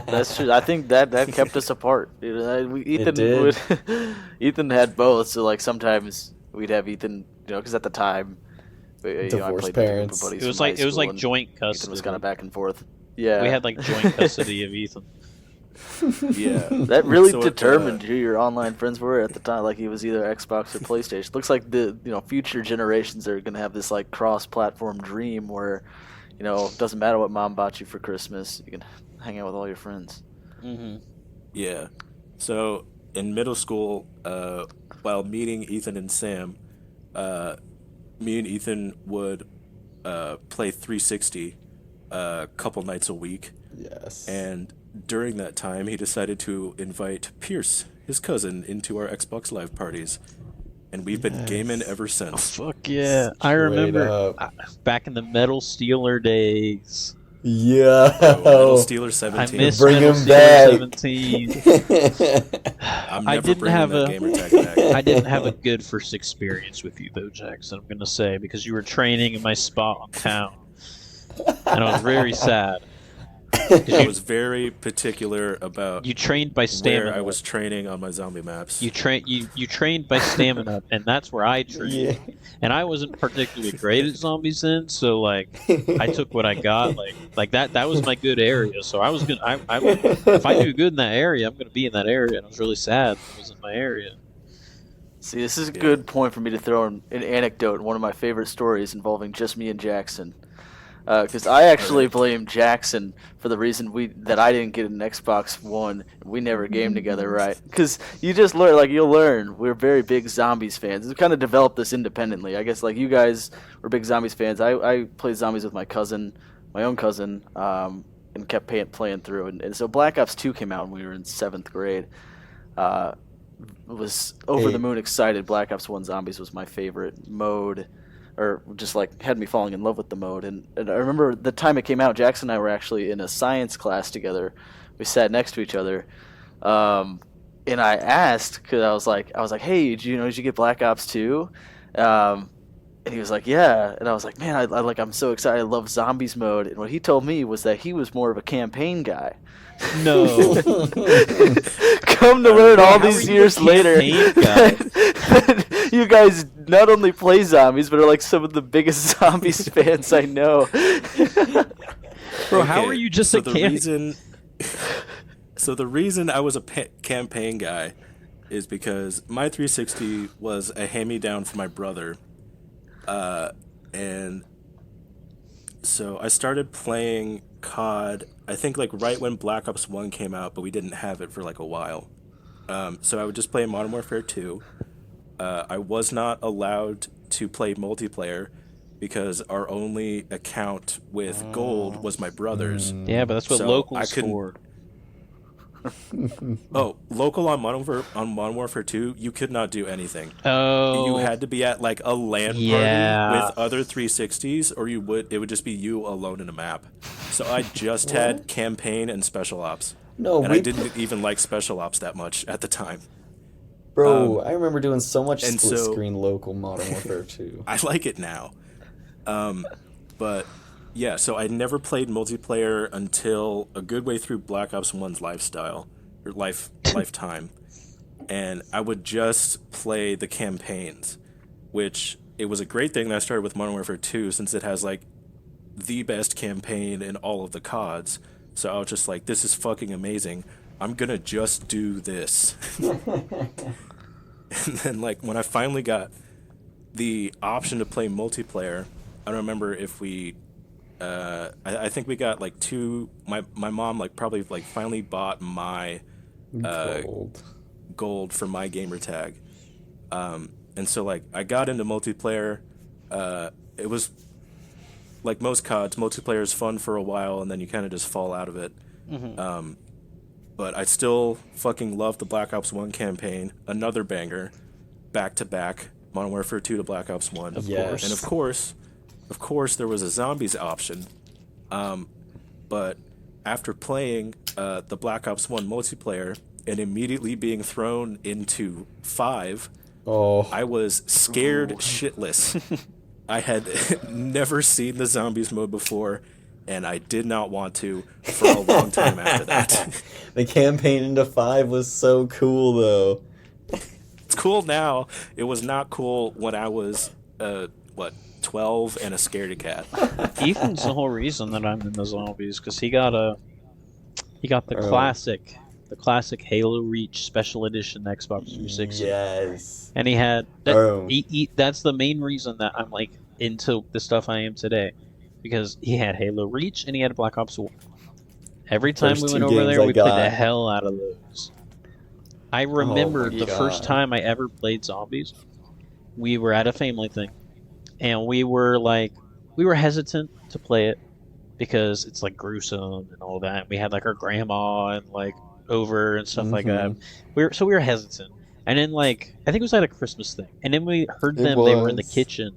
That's true. I think that kept us apart. You know, Ethan Ethan had both, so like sometimes we'd have Ethan, because at the time, I Divorced played with a group of parents. buddies It was from high like school, and joint Ethan custody. was kind of back and forth. Yeah, We had like joint custody of Ethan. Yeah. that really So, determined who your online friends were at the time. Like, it was either Xbox or PlayStation. Looks like the future generations are gonna have this like cross-platform dream where, it doesn't matter what mom bought you for Christmas, you can hang out with all your friends. Mm-hmm. Yeah. So in middle school, while meeting Ethan and Sam, me and Ethan would play 360 a couple nights a week. Yes. And during that time, he decided to invite Pierce, his cousin, into our Xbox Live parties. And we've been gaming ever since. Fuck yeah! I Straight remember up. back in the Metal Steeler days. Yeah. Metal Steeler I 17. miss Bring Metal him Steeler back. 17. I'm I never didn't bringing have that a- gamer tag back. I didn't have a good first experience with you, though, Jackson. I'm gonna say because you were training in my spot on town, and I was very sad. I was very particular about You trained by where stamina. I was training on my zombie maps. You trained by stamina, and that's where I trained. Yeah. And I wasn't particularly great at zombies then, so like I took what I got. Like that was my good area. So I was gonna. If I do good in that area, I'm gonna be in that area. And I was really sad that I was in my area. See, this is a good point for me to throw in an anecdote, one of my favorite stories involving just me and Jackson. Because I actually blame Jackson for the reason that I didn't get an Xbox One. We never gamed together, right? Because you just learn, you'll learn. We're very big Zombies fans. We kind of developed this independently. I guess, you guys were big Zombies fans. I played Zombies with my own cousin, and kept playing through. And so Black Ops 2 came out when we were in 7th grade. Was over the moon excited. Black Ops 1 Zombies was my favorite mode. Or just had me falling in love with the mode. And I remember the time it came out, Jackson and I were actually in a science class together. We sat next to each other. And I asked, because I was like, hey, did you get Black Ops 2? And he was like, yeah. And I was like, man, I'm so excited. I love Zombies mode. And what he told me was that he was more of a campaign guy. No. Come to learn all How these are you years a later campaign guy? that you guys not only play zombies but are some of the biggest Zombies fans I know. Bro, how Okay, are you just so a the campaign? reason? So the reason I was a campaign guy is because my 360 was a hand-me-down from my brother, and So I started playing COD, I think like right when Black Ops 1 came out, but we didn't have it for like a while. So I would just play Modern Warfare 2. I was not allowed to play multiplayer because our only account with Gold was my brother's. Yeah, but that's what So I locals couldn't- for. Oh, local on Modern Warfare 2, you could not do anything. Oh, You had to be at like a LAN Yeah. party with other 360s, or it would just be you alone in a map. So I just had campaign and special ops, No, and we I didn't even like special ops that much at the time. Bro, I remember doing so much and split so- screen local Modern Warfare 2. I like it now, but yeah. So I never played multiplayer until a good way through Black Ops 1's lifetime, and I would just play the campaigns, which it was a great thing that I started with Modern Warfare 2 since it has like the best campaign in all of the CODs. So I was just like, this is fucking amazing. I'm gonna just do this. And then like when I finally got the option to play multiplayer, I don't remember if we I think we got like my mom like probably like finally bought my gold for my gamer tag. And so like I got into multiplayer. It was like most CODs, multiplayer is fun for a while and then you kind of just fall out of it. But I still fucking love the Black Ops 1 campaign. Another banger, back to back, Modern Warfare 2 to Black Ops 1. Yes. And of course, there was a zombies option. But after playing the Black Ops 1 multiplayer and immediately being thrown into 5, Oh, I was scared shitless. I had never seen the zombies mode before, and I did not want to for a long time after that. the campaign into 5 was so cool, though. It's cool now. It was not cool when I was, 12 and a scaredy cat. Ethan's the whole reason that I'm in the zombies because he got the Bro. classic Halo Reach Special Edition Xbox 360. Yes. And he had Bro. that's the main reason that I'm like into the stuff I am today, because he had Halo Reach and he had Black Ops 1. Every time First we two went over games there, I we played the got. hell out of those. I remember my the first God. time I ever played zombies. We were at a family thing, and we were hesitant to play it because it's like gruesome and all that. We had like our grandma and like over and stuff like that. We were hesitant. And then like I think it was at a Christmas thing. And then we heard It them, they were in the was. kitchen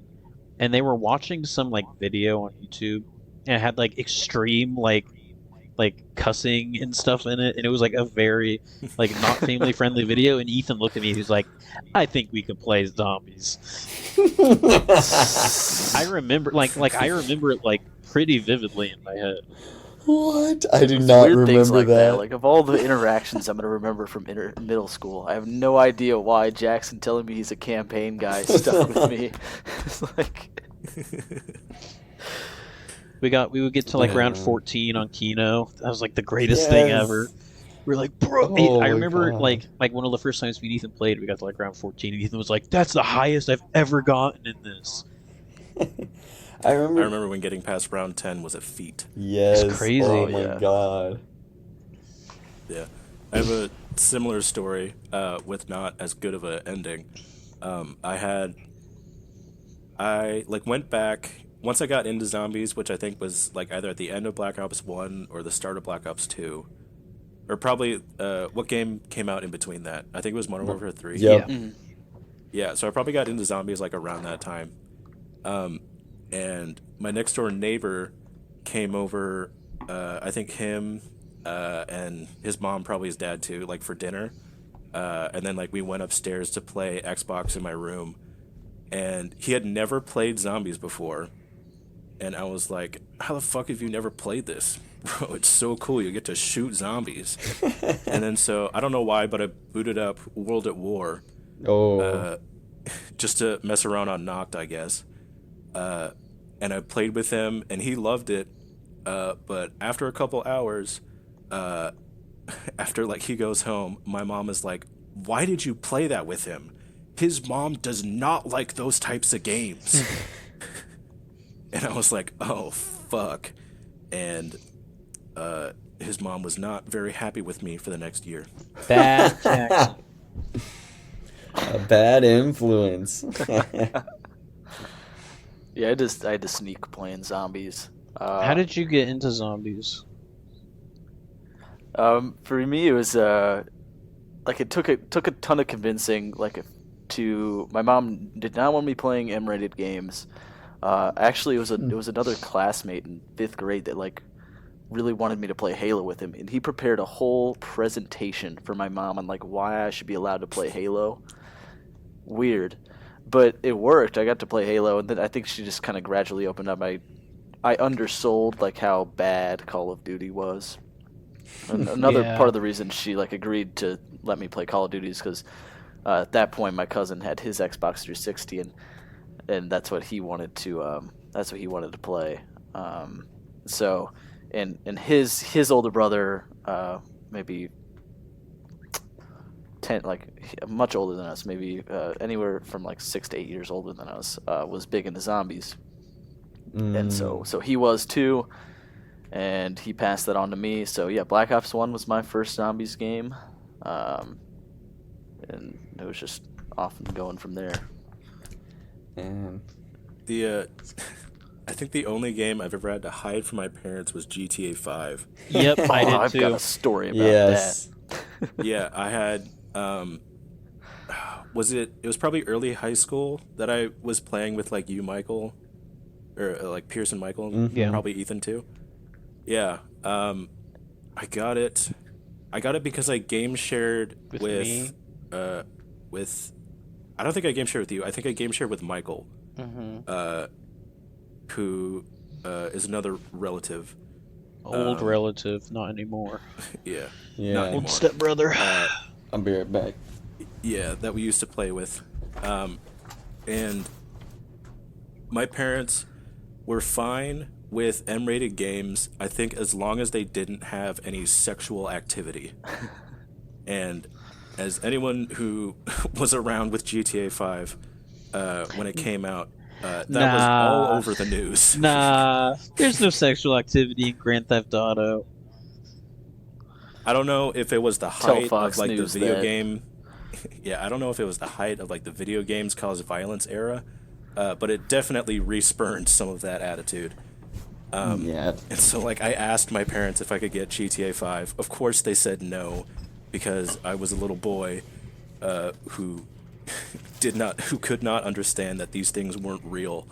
and they were watching some like video on YouTube and it had like extreme like cussing and stuff in it, and it was like a very like not family friendly video, and Ethan looked at me, he's like, I think we can play zombies. I remember I remember it like pretty vividly in my head. What? I do It's not weird things remember like that. Like of all the interactions I'm gonna remember from middle school, I have no idea why Jackson telling me he's a campaign guy stuck with me. It's like We would get to like Yeah. round 14 on Kino. That was like the greatest thing Yes. ever. We were like, bro. Oh I my remember God. like one of the first times me and Ethan played, we got to like round 14, and Ethan was like, "That's the highest I've ever gotten in this." I I remember. remember when getting past round 10 was a feat. Yes. crazy. Oh my Yeah. God. Yeah. I have a similar story with not as good of an ending. I like went back once I got into zombies, which I think was like either at the end of Black Ops 1 or the start of Black Ops 2. Or probably what game came out in between that? I think it was Modern Warfare 3. Yep. Yeah. Yeah, so I probably got into zombies like around that time. And my next door neighbor came over, I think him and his mom, probably his dad too, like for dinner. And then like we went upstairs to play Xbox in my room. And he had never played zombies before. And I was like, how the fuck have you never played this? Bro, it's so cool. You get to shoot zombies. And then so, I don't know why, but I booted up World at War Oh. just to mess around on Noct, I guess. And I played with him, and he loved it. But after a couple hours, after like he goes home, my mom is like, "Why did you play that with him? His mom does not like those types of games." And I was like, "Oh fuck, and his mom was not very happy with me for the next year. Bad Jackson. A bad influence. Yeah, I had to sneak playing zombies. How did you get into zombies? For me, it was like it took a ton of convincing. To my mom did not want me playing M-rated games. Actually, it was another classmate in 5th grade that like really wanted me to play Halo with him, and he prepared a whole presentation for my mom on like why I should be allowed to play Halo. Weird, but it worked. I got to play Halo, and then I think she just kind of gradually opened up. I undersold like how bad Call of Duty was. And another Yeah. part of the reason she like agreed to let me play Call of Duty is because at that point my cousin had his Xbox 360, and that's what he wanted to play. So and his older brother, maybe 10, like much older than us, maybe anywhere from like 6 to 8 years older than us, was big into zombies, and so he was too, and he passed that on to me. So yeah, Black Ops 1 was my first zombies game, and it was just off and going from there. Man. I think the only game I've ever had to hide from my parents was GTA 5. Yep, I did I've too. got a story about Yes. that. Yeah, I had. It was probably early high school that I was playing with like you, Michael, or like Pierce and Michael, Yeah. probably Ethan too. Yeah, I got it. I got it because I game shared With with me? with. I don't think I game shared with you. I think I game shared with Michael, who is another relative. Old relative, not anymore. Yeah, Yeah. not Old anymore. Stepbrother. I'll be right back. Yeah, that we used to play with. And my parents were fine with M-rated games, I think, as long as they didn't have any sexual activity. And as anyone who was around with GTA 5 when it came out, that was all Nah. over the news. Nah, there's no sexual activity in Grand Theft Auto. I don't know if it was the Tell height Fox of like News the video that. game. Yeah, I don't know if it was the height of like the video games cause violence era, but it definitely respurned some of that attitude. Yeah. And so like I asked my parents if I could get GTA 5. Of course they said no, because I was a little boy who could not understand that these things weren't real.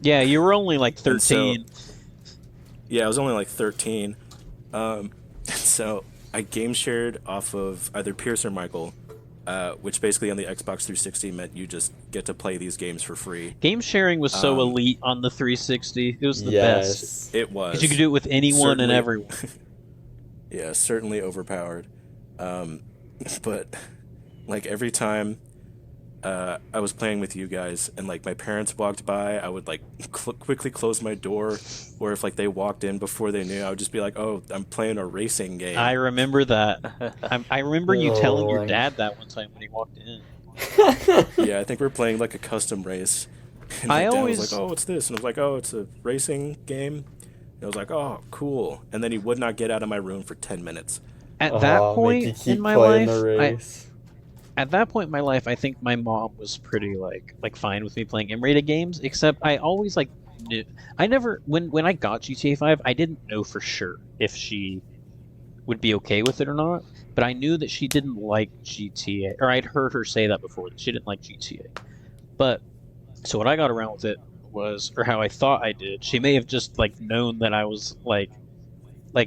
Yeah, you were only like And so- 13. Yeah, I was only like 13. So I game shared off of either Pierce or Michael, which basically on the Xbox 360 meant you just get to play these games for free. Game sharing was so elite on the 360. It was the best. Yes. It was. Because you could do it with anyone and Certainly- everyone. Yeah, certainly overpowered. But like every time I was playing with you guys and like my parents walked by, I would like quickly close my door, or if like they walked in before they knew, I would just be like, "Oh, I'm playing a racing game." I remember that. I remember you telling your Oh, dad that one time when he walked in. Yeah, I think we're playing like a custom race. And I my dad always- was like, "Oh, what's this?" And I was like, "Oh, it's a racing game." And I was like, "Oh, cool." And then he would not get out of my room for 10 minutes. At that Make you point keep in my playing life, the race. at that point in my life, I think my mom was pretty like fine with me playing M-rated games. Except I always like knew. I never when I got GTA 5, I didn't know for sure if she would be okay with it or not. But I knew that she didn't like GTA, or I'd heard her say that before that she didn't like GTA. But so when I got around with it was, or how I thought I did, she may have just like known that I was like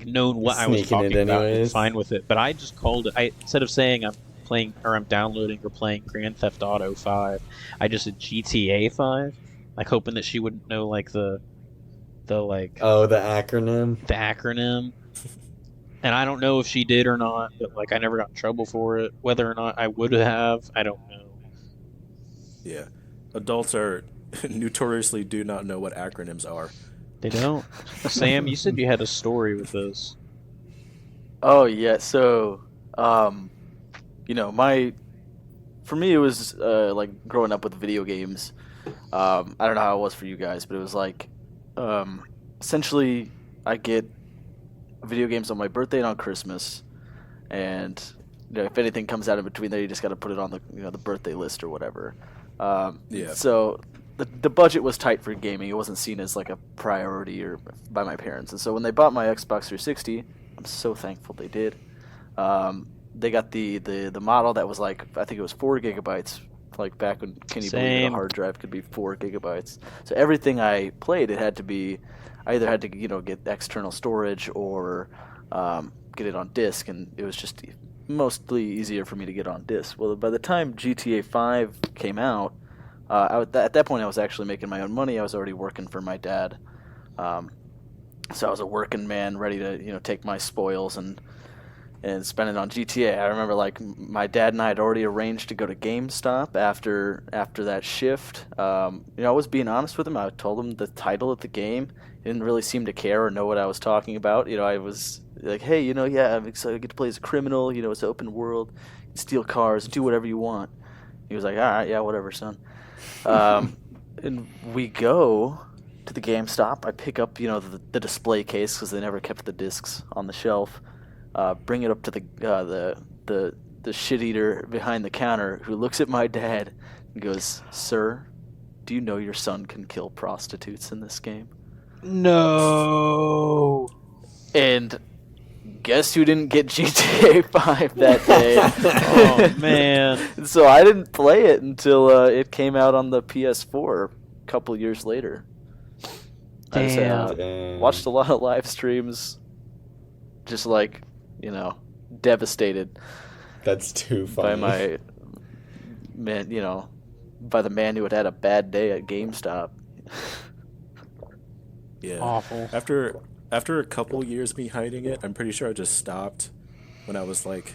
known what I was Sneaking it talking about and anyways. fine with it. But I just called it. Instead of saying I'm playing or I'm downloading or playing Grand Theft Auto 5, I just said GTA 5, like hoping that she wouldn't know like the like Oh, the acronym. the acronym. And I don't know if she did or not, but like I never got in trouble for it. Whether or not I would have, I don't know. Yeah. Adults are notoriously do not know what acronyms are. They don't. Sam, you said you had a story with this. Oh yeah, so for me it was like growing up with video games. I don't know how it was for you guys, but it was like essentially, I get video games on my birthday and on Christmas, and if anything comes out in between there, you just got to put it on the the birthday list or whatever. Yeah. So the budget was tight for gaming. It wasn't seen as like a priority or by my parents, and so when they bought my Xbox 360, I'm so thankful they did. They got the model that was like, I think it was 4 GB. Like back when, can you believe it, a Same. hard drive could be 4 GB. So everything I played, it had to be, I either had to get external storage or get it on disc, and it was just mostly easier for me to get on disc. Well, by the time GTA 5 came out, at that point I was actually making my own money. I was already working for my dad, so I was a working man ready to take my spoils and spend it on GTA. I remember like my dad and I had already arranged to go to GameStop after that shift. I was being honest with him. I told him the title of the game. He didn't really seem to care or know what I was talking about. I was like, hey, yeah, I'm excited to get to play as a criminal. It's an open world, steal cars, do whatever you want. He was like, all right, yeah, whatever, son. And we go to the GameStop. I pick up, the display case because they never kept the discs on the shelf. Bring it up to the shit eater behind the counter, who looks at my dad and goes, "Sir, do you know your son can kill prostitutes in this game?" No. And guess who didn't get GTA 5 that day? Oh man. So I didn't play it until it came out on the PS4 a couple years later. I just, Damn. watched a lot of live streams, just like, devastated That's too by funny. my man, by the man who had a bad day at GameStop. Yeah. Awful. After a couple years me hiding it, I'm pretty sure I just stopped when I was like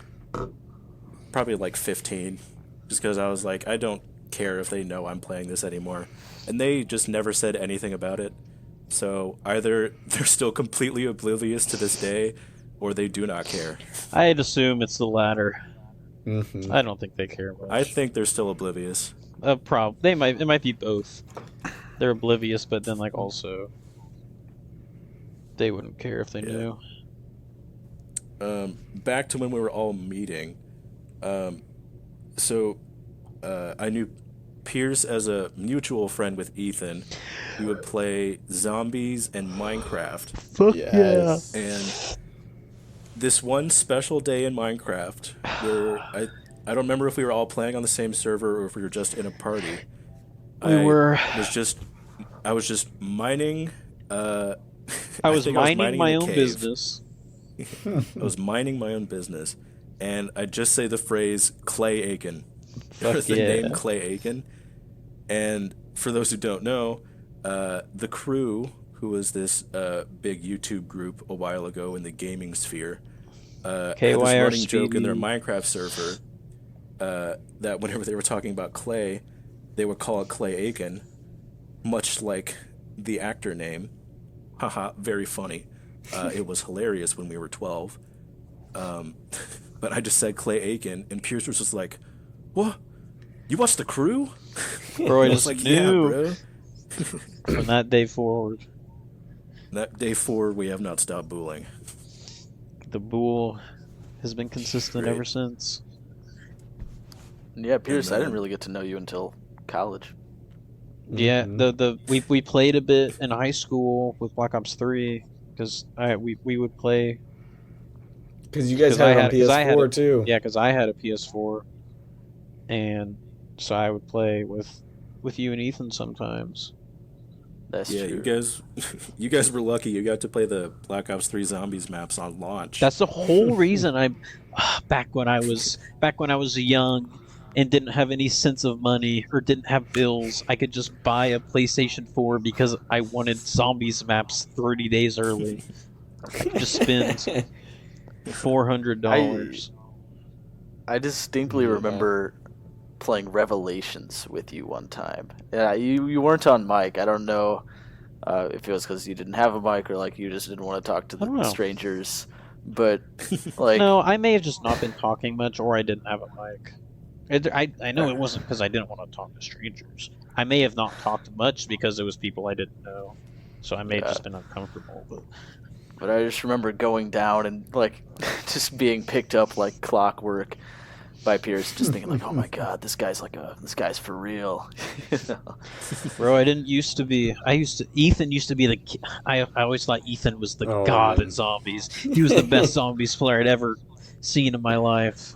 probably like 15, just because I was like, I don't care if they know I'm playing this anymore, and they just never said anything about it. So either they're still completely oblivious to this day, or they do not care. I'd assume it's the latter. Mhm. I don't think they care much. I think they're still oblivious. It might be both. They're oblivious, but then like also they wouldn't care if they Yeah. knew. Back to when we were all meeting. So I knew Pierce as a mutual friend with Ethan. We would play zombies and Minecraft. Fuck Yes. And this one special day in Minecraft, where I don't remember if we were all playing on the same server or if we were just in a party. We were. I was just mining. I was think minding my in a own cave. business. I was minding my own business, and I just say the phrase Clay Aiken, or the yeah. name Clay Aiken. And for those who don't know, the crew, who was this big YouTube group a while ago in the gaming sphere, had this KYR running joke in their Speedy. Minecraft server that whenever they were talking about Clay, they would call it Clay Aiken, much like the actor name. Haha, very funny. It was hilarious when we were 12. But I just said Clay Aiken, and Pierce was just like, "What? You watched The Crew?" Bro, I I was just like, knew "Yeah, bro." from that day forward. That day forward, we have not stopped booling. The bull has been consistent Great. ever since. Yeah, Pierce, I then- didn't really get to know you until college. Yeah, Mhm. we played a bit in high school with Black Ops 3 because we would play. Because you guys 'Cause had I it on had- 'cause I had PS4 it- too. Yeah, because I had a PS4, and so I would play with you and Ethan sometimes. That's Yeah, true. you guys were lucky. You got to play the Black Ops 3 Zombies maps on launch. That's the whole reason I back when I was young and didn't have any sense of money or didn't have bills, I could just buy a PlayStation 4 because I wanted Zombies maps 30 days early. I could just spend $400. I distinctly Yeah. remember playing Revelations with you one time. Yeah, you weren't on mic. I don't know if it was because you didn't have a mic or like you just didn't want to talk to I don't the know. strangers. But like, No, I may have just not been talking much, or I didn't have a mic. I know it wasn't because I didn't want to talk to strangers. I may have not talked much because it was people I didn't know. so I may have Yeah. just been uncomfortable. But I just remember going down and like just being picked up like clockwork by Pierce, just thinking like, oh my god, this guy's for real. You know? Bro, I didn't used to be. Ethan used to be the. I always thought Ethan was the Oh, god man. at zombies. He was the best zombies player I'd ever seen in my life.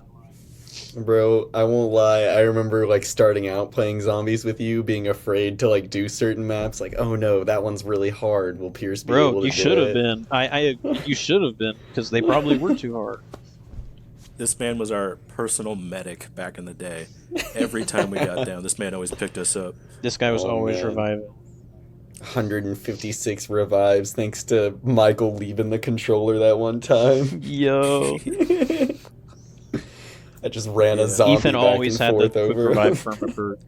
Bro, I won't lie. I remember like starting out playing zombies with you, being afraid to like do certain maps. Like, oh no, that one's really hard. Will Pierce be able Bro, to you do should have it? been. You should have been because they probably were too hard. This man was our personal medic back in the day. Every time we got down, this man always picked us up. This guy was Oh, always man. reviving. 156 revives thanks to Michael leaving the controller that one time. Yo, I just ran a Yeah. zombie Ethan back always and had the forth quick over. revive permaburst.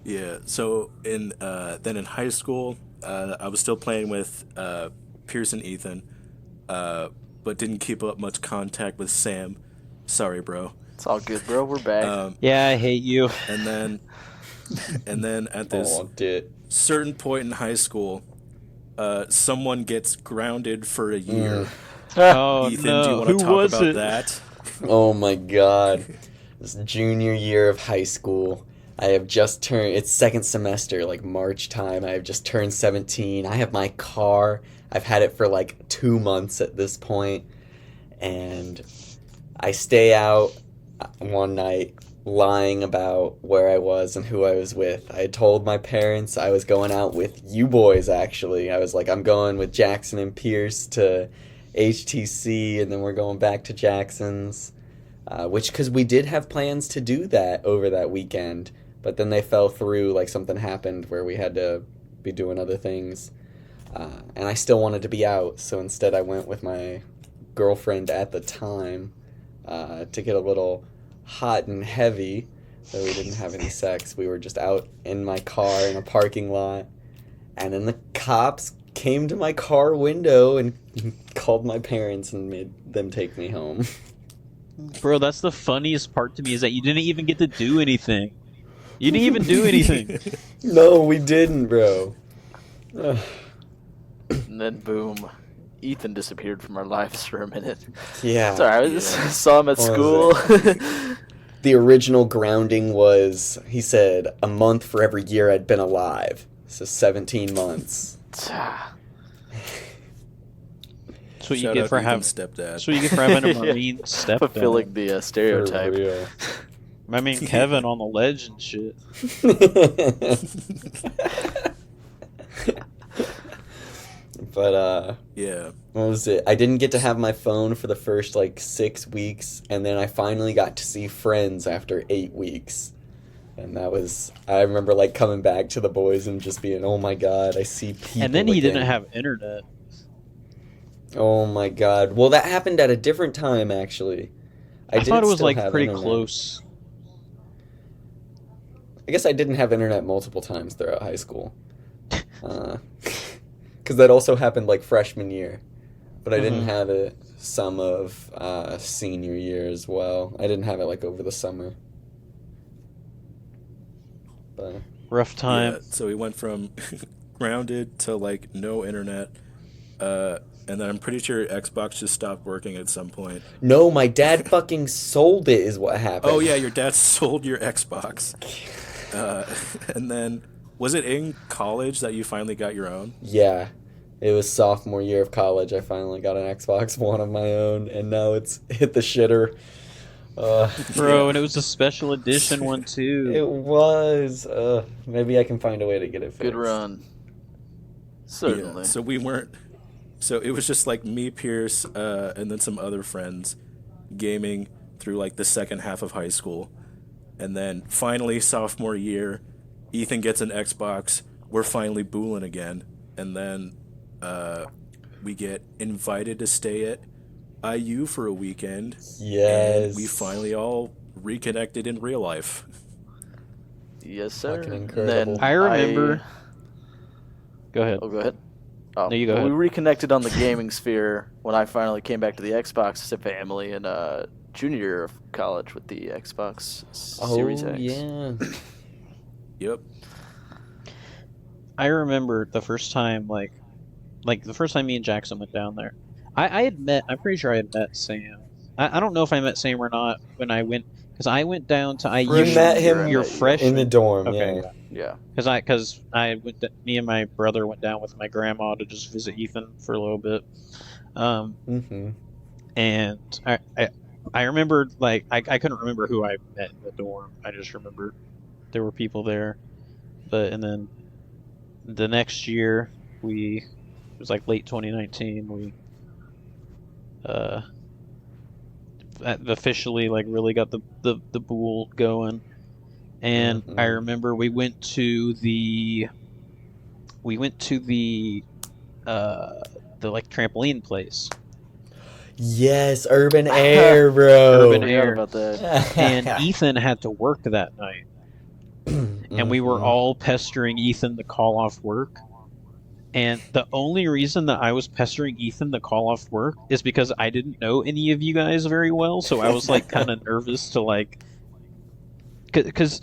Yeah. So then in high school, I was still playing with Pierce and Ethan, but didn't keep up much contact with Sam. Sorry, bro. It's all good, bro. We're back. Yeah, I hate you. And then at this Oh, dude. certain point in high school, someone gets grounded for a year. Oh Ethan, no, do you want who to talk was about it? that? Oh my god. This junior year of high school. I have just turned, it's second semester, like March time. I have just turned 17. I have my car. I've had it for like 2 months at this point. And I stay out one night lying about where I was and who I was with. I had told my parents I was going out with you boys, actually. I was like, I'm going with Jackson and Pierce to HTC, and then we're going back to Jackson's. Because we did have plans to do that over that weekend, but then they fell through, like something happened where we had to be doing other things. And I still wanted to be out, so instead I went with my girlfriend at the time to get a little hot and heavy, though we didn't have any sex. We were just out in my car in a parking lot, and then the cops came to my car window and called my parents and made them take me home. Bro, that's the funniest part to me is that you didn't even get to do anything. You didn't even do anything. No, we didn't, bro. Ugh. And then boom, Ethan disappeared from our lives for a minute. Yeah. It's alright. I just saw him at What school. was The original grounding was, he said, a month for every year I'd been alive. So 17 months. That's what you Shout get out for Ethan's having. stepdad. That's what you get for having a Marine stepdad. Fulfilling the stereotype. For real. I mean, Kevin on the ledge and shit. But, Yeah. what was it? I didn't get to have my phone for the first, 6 weeks, and then I finally got to see friends after 8 weeks. And that was, I remember, coming back to the boys and just being, oh my god, I see people And then he again. didn't have internet. Oh my god. Well, that happened at a different time, actually. I thought it was still have pretty internet. close. I guess I didn't have internet multiple times throughout high school. Because that also happened freshman year. But I didn't Mhm. have it some of senior year as well. I didn't have it over the summer. But Rough time. Yeah, so we went from grounded to no internet, and then I'm pretty sure Xbox just stopped working at some point. no, my dad fucking sold it is what happened. Oh yeah, your dad sold your Xbox, and then was it in college that you finally got your own? Yeah. It was sophomore year of college. I finally got an Xbox One of my own, and now it's hit the shitter. Bro, and it was a special edition one too. It was. Maybe I can find a way to get it fixed. Good run. Certainly. Yeah, so we weren't. So it was just me, Pierce, and then some other friends, gaming through the second half of high school, and then finally sophomore year, Ethan gets an Xbox. We're finally booling again, and then we get invited to stay at IU for a weekend. Yes. And we finally all reconnected in real life. Yes, sir. Fucking And incredible. then I remember. Go ahead. Oh, go ahead. Oh, No, you go well, ahead. We reconnected on the gaming sphere when I finally came back to the Xbox family in junior year of college with the Xbox Series X. Yeah. Yep. I remember the first time, like the first time me and Jackson went down there. I had met. I'm pretty sure I had met Sam. I don't know if I met Sam or not when I went, because I went down to You IU. met year I him You're met you. fresh. in the dorm, Okay, yeah. yeah. Yeah. Me and my brother went down with my grandma to just visit Ethan for a little bit. Um, Mm-hmm. and I remembered, like, I couldn't remember who I met in the dorm. I just remembered there were people there. And then the next year, it was like late 2019, we uh officially like really got the pool going. And I Mhm. remember we went to uh the like trampoline place, Yes, Urban Air, bro. Urban Forgot Air, about that. and Ethan had to work that night, and we were Mhm. all pestering Ethan to call off work. And the only reason that I was pestering Ethan to call off work is because I didn't know any of you guys very well, so I was like kind of nervous to like, because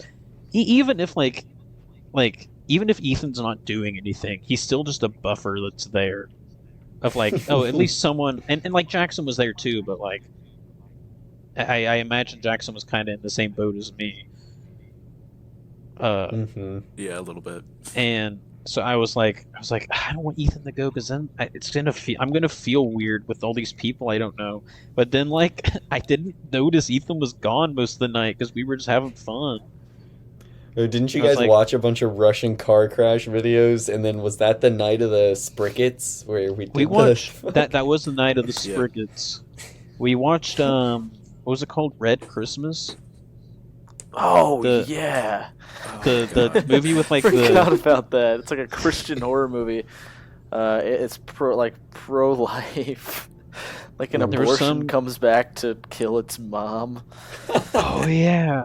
even if even if Ethan's not doing anything, he's still just a buffer that's there of like, oh, at least someone, and like Jackson was there too, but like I imagine Jackson was kind of in the same boat as me. Mhm. Yeah, a little bit. And so I was like, I don't want Ethan to go because then I'm gonna feel weird with all these people I don't know. But then like I didn't notice Ethan was gone most of the night because we were just having fun. Oh, didn't you I was guys like, watch a bunch of Russian car crash videos? And then was that the night of the Sprickets where we did we watched the that. That was the night of the Yeah. Sprickets. We watched what was it called? Red Christmas. Oh The- yeah. Oh, The God. movie with like Forgot the about that. It's like a Christian horror movie. It's pro life. Like an There was abortion some- comes back to kill its mom. oh yeah.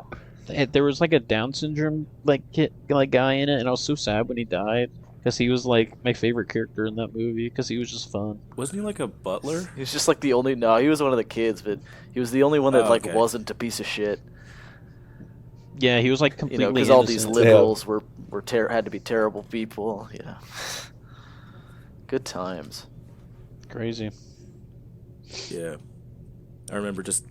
There was like a Down syndrome like guy in it, and I was so sad when he died because he was like my favorite character in that movie because he was just fun. Wasn't he like a butler? He was just like the only. No, he was one of the kids, but he was the only one that Oh, like okay. wasn't a piece of shit. Yeah, he was like You completely know, because all these innocent. liberals were had to be terrible people. Yeah. Good times. Crazy. Yeah. I remember just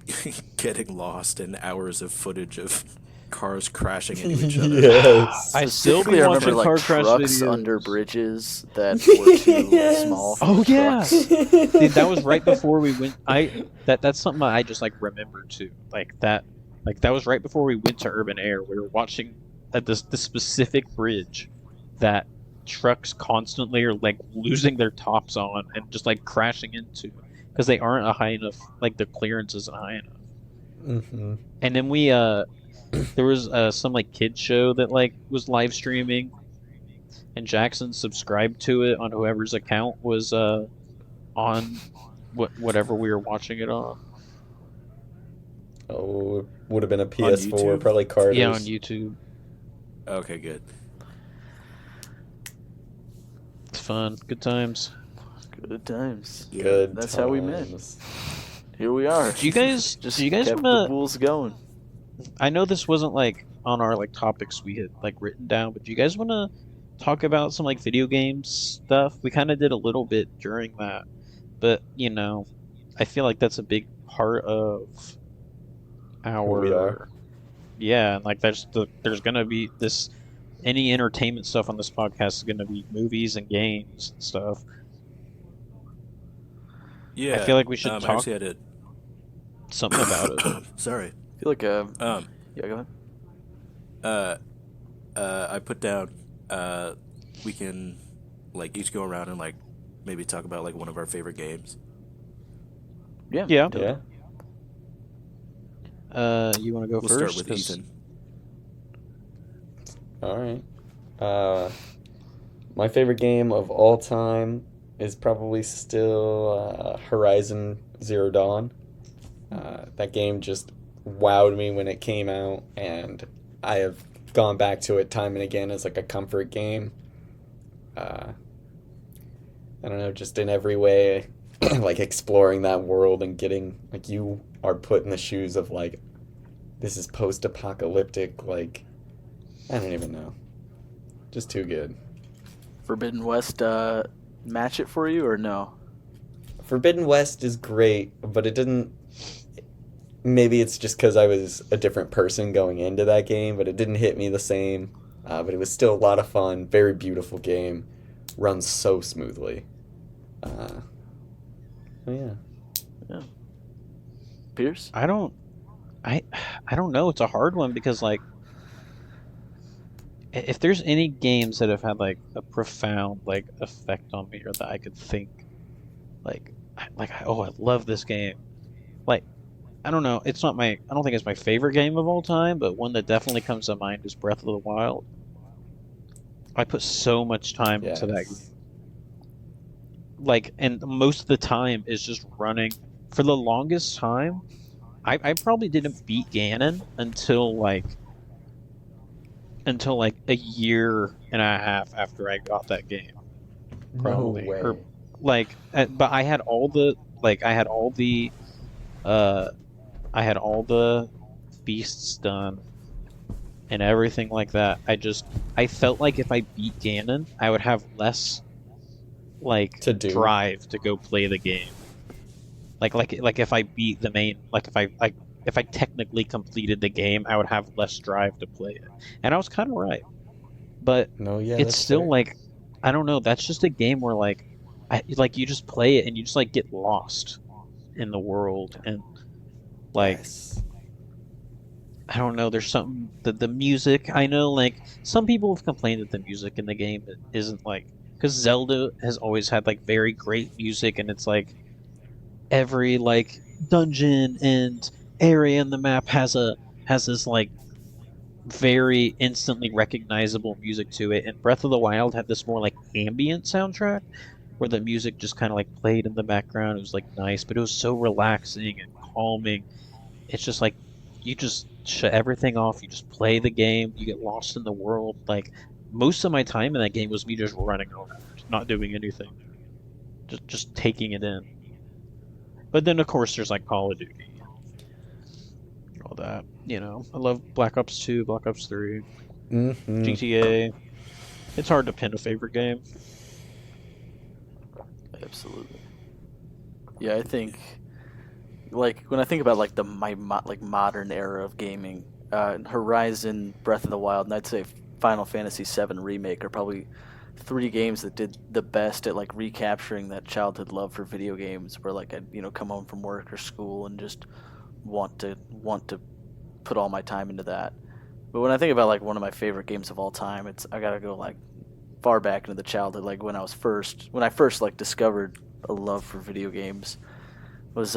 getting lost in hours of footage of cars crashing into each other. Yes. I still Specifically, be I watching remember car like crash trucks videos. under bridges that were too Yes. small. For Oh yeah, trucks. dude, that was right before we went. That's something I just like remember too. Like that was right before we went to Urban Air. We were watching at this specific bridge that trucks constantly are like losing their tops on and just like crashing into because they aren't a high enough. Like the clearance isn't high enough. Mhm. And then we there was some like kid show that like was live streaming, and Jackson subscribed to it on whoever's account was on whatever we were watching it on. Oh, it would have been a PS4, YouTube? probably Carter's. Yeah, on YouTube. Okay, good. It's fun, good times. Good times. Good. That's how we met. times. Here we are. Do you guys kept wanna? the rules going? I know this wasn't like on our like topics we had like written down, but do you guys want to talk about some like video games stuff? We kind of did a little bit during that, but you know, I feel like that's a big part of our. we are. Yeah, and like there's gonna be this. Any entertainment stuff on this podcast is gonna be movies and games and stuff. Yeah. I feel like we should talk Actually, I did. something about it. Sorry. I feel like yeah, go ahead. I put down. We can like each go around and like maybe talk about like one of our favorite games. Yeah. Yeah. Yeah. You want to go We'll first? start with 'Cause- Ethan. All right. My favorite game of all time is probably still Horizon Zero Dawn. That game just wowed me when it came out, and I have gone back to it time and again as like a comfort game. I don't know, just in every way, like exploring that world and getting like you are put in the shoes of like this is post-apocalyptic, like I don't even know, just too good. Forbidden West match it for you or no? Forbidden West is great, but it didn't. Maybe it's just because I was a different person going into that game, but it didn't hit me the same. But it was still a lot of fun. Very beautiful game. Runs so smoothly. Yeah. Yeah. Pierce? I don't know. It's a hard one because like if there's any games that have had like a profound like effect on me or that I could think like oh, I love this game. Like I don't know. It's not my. I don't think it's my favorite game of all time, but one that definitely comes to mind is Breath of the Wild. I put so much time into that game. Yes. Like, and most of the time is just running. For the longest time, I probably didn't beat Ganon until like a year and a half after I got that game. Probably. No way. Or like, but I had all the I had all the beasts done and everything like that. I felt like if I beat Ganon, I would have less like To do. drive to go play the game. Like if I beat the main, like if I technically completed the game, I would have less drive to play it. And I was kind of right. But No, yeah. it's that's still fair. like I don't know, that's just a game where like you just play it and you just like get lost in the world and like Yes. I don't know. There's something the music. I know, like some people have complained that the music in the game isn't like because Zelda has always had like very great music, and it's like every like dungeon and area in the map has this like very instantly recognizable music to it. And Breath of the Wild had this more like ambient soundtrack where the music just kind of like played in the background. It was like nice, but it was so relaxing and calming. It's just like you just shut everything off. You just play the game. You get lost in the world. Like most of my time in that game was me just running around, not doing anything, just taking it in. But then of course there's like Call of Duty, and all that. You know, I love Black Ops 2, Black Ops 3, Mm-hmm. GTA. It's hard to pin a favorite game. Absolutely. Yeah, I think like when I think about like like modern era of gaming, Horizon, Breath of the Wild, and I'd say Final Fantasy VII Remake are probably three games that did the best at like recapturing that childhood love for video games. Where like I'd come home from work or school and just want to put all my time into that. But when I think about like one of my favorite games of all time, I gotta go like far back into the childhood, like when I first like discovered a love for video games was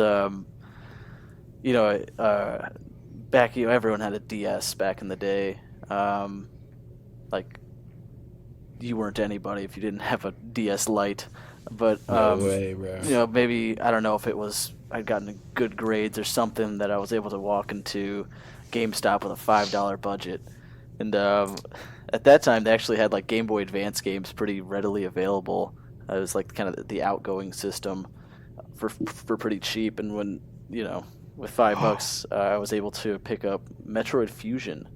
back everyone had a DS back in the day. Like you weren't anybody if you didn't have a DS Lite, but No way, bro. maybe I don't know if it was I'd gotten good grades or something that I was able to walk into GameStop with a $5 budget, and at that time they actually had like Game Boy Advance games pretty readily available. It was like kind of the outgoing system for pretty cheap, and when with $5, I was able to pick up Metroid Fusion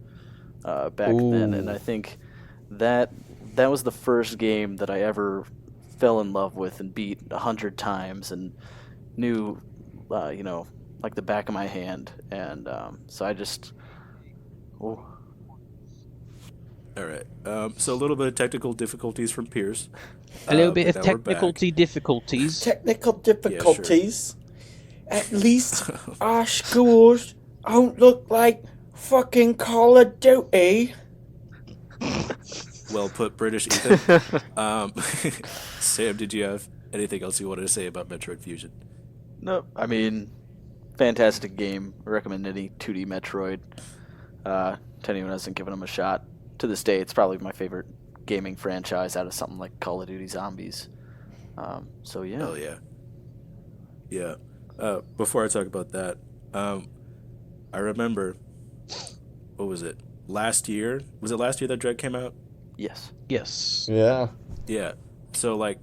back then, and I think that was the first game that I ever fell in love with and beat 100 times and knew, like the back of my hand, and so I just. Oh. All right. So a little bit of technical difficulties from Pierce. A little bit but of now we're back. difficulties. Technical difficulties. At least our schools don't look like fucking Call of Duty. Well put, British Ethan. Sam, did you have anything else you wanted to say about Metroid Fusion? No, I mean, fantastic game. I recommend any 2D Metroid to anyone who hasn't given them a shot. To this day, it's probably my favorite gaming franchise out of something like Call of Duty Zombies. So yeah. Hell yeah. Yeah. Before I talk about that, I remember, what was it? Last year? Was it last year that Dread came out? Yes. Yes. Yeah. Yeah. So like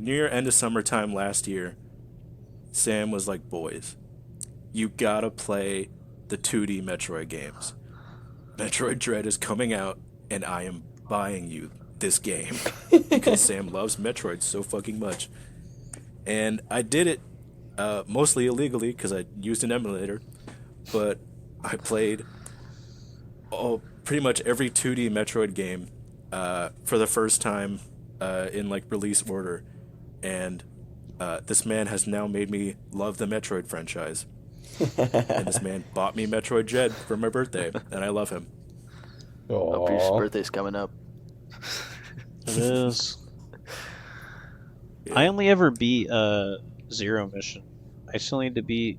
near end of summertime last year, Sam was like, boys, you gotta play the 2D Metroid games. Metroid Dread is coming out, and I am buying you this game because Sam loves Metroid so fucking much. And I did it mostly illegally because I used an emulator, but I played pretty much every 2D Metroid game for the first time in like release order, and this man has now made me love the Metroid franchise. And this man bought me Metroid Dread for my birthday, and I love him. Oh, Peach's Aw. birthday's coming up. It is. Yeah. I only ever beat Zero Mission. I still need to beat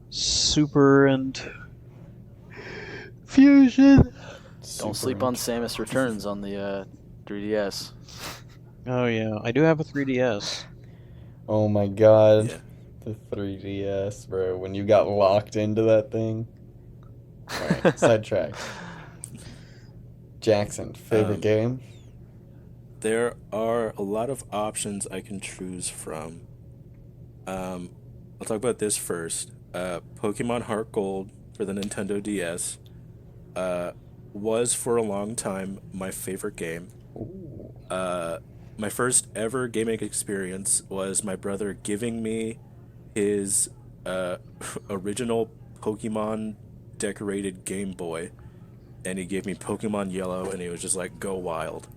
Super and Fusion. Don't sleep on Samus Returns on the 3DS. Oh yeah, I do have a 3DS. Oh my god. Yeah. The 3DS, bro. When you got locked into that thing. Alright, sidetrack. Jackson, favorite game? There are a lot of options I can choose from. I'll talk about this first. Pokemon Heart Gold for the Nintendo DS was for a long time my favorite game. Ooh. My first ever gaming experience was my brother giving me his original Pokemon decorated Game Boy, and he gave me Pokemon Yellow, and he was just like, go wild.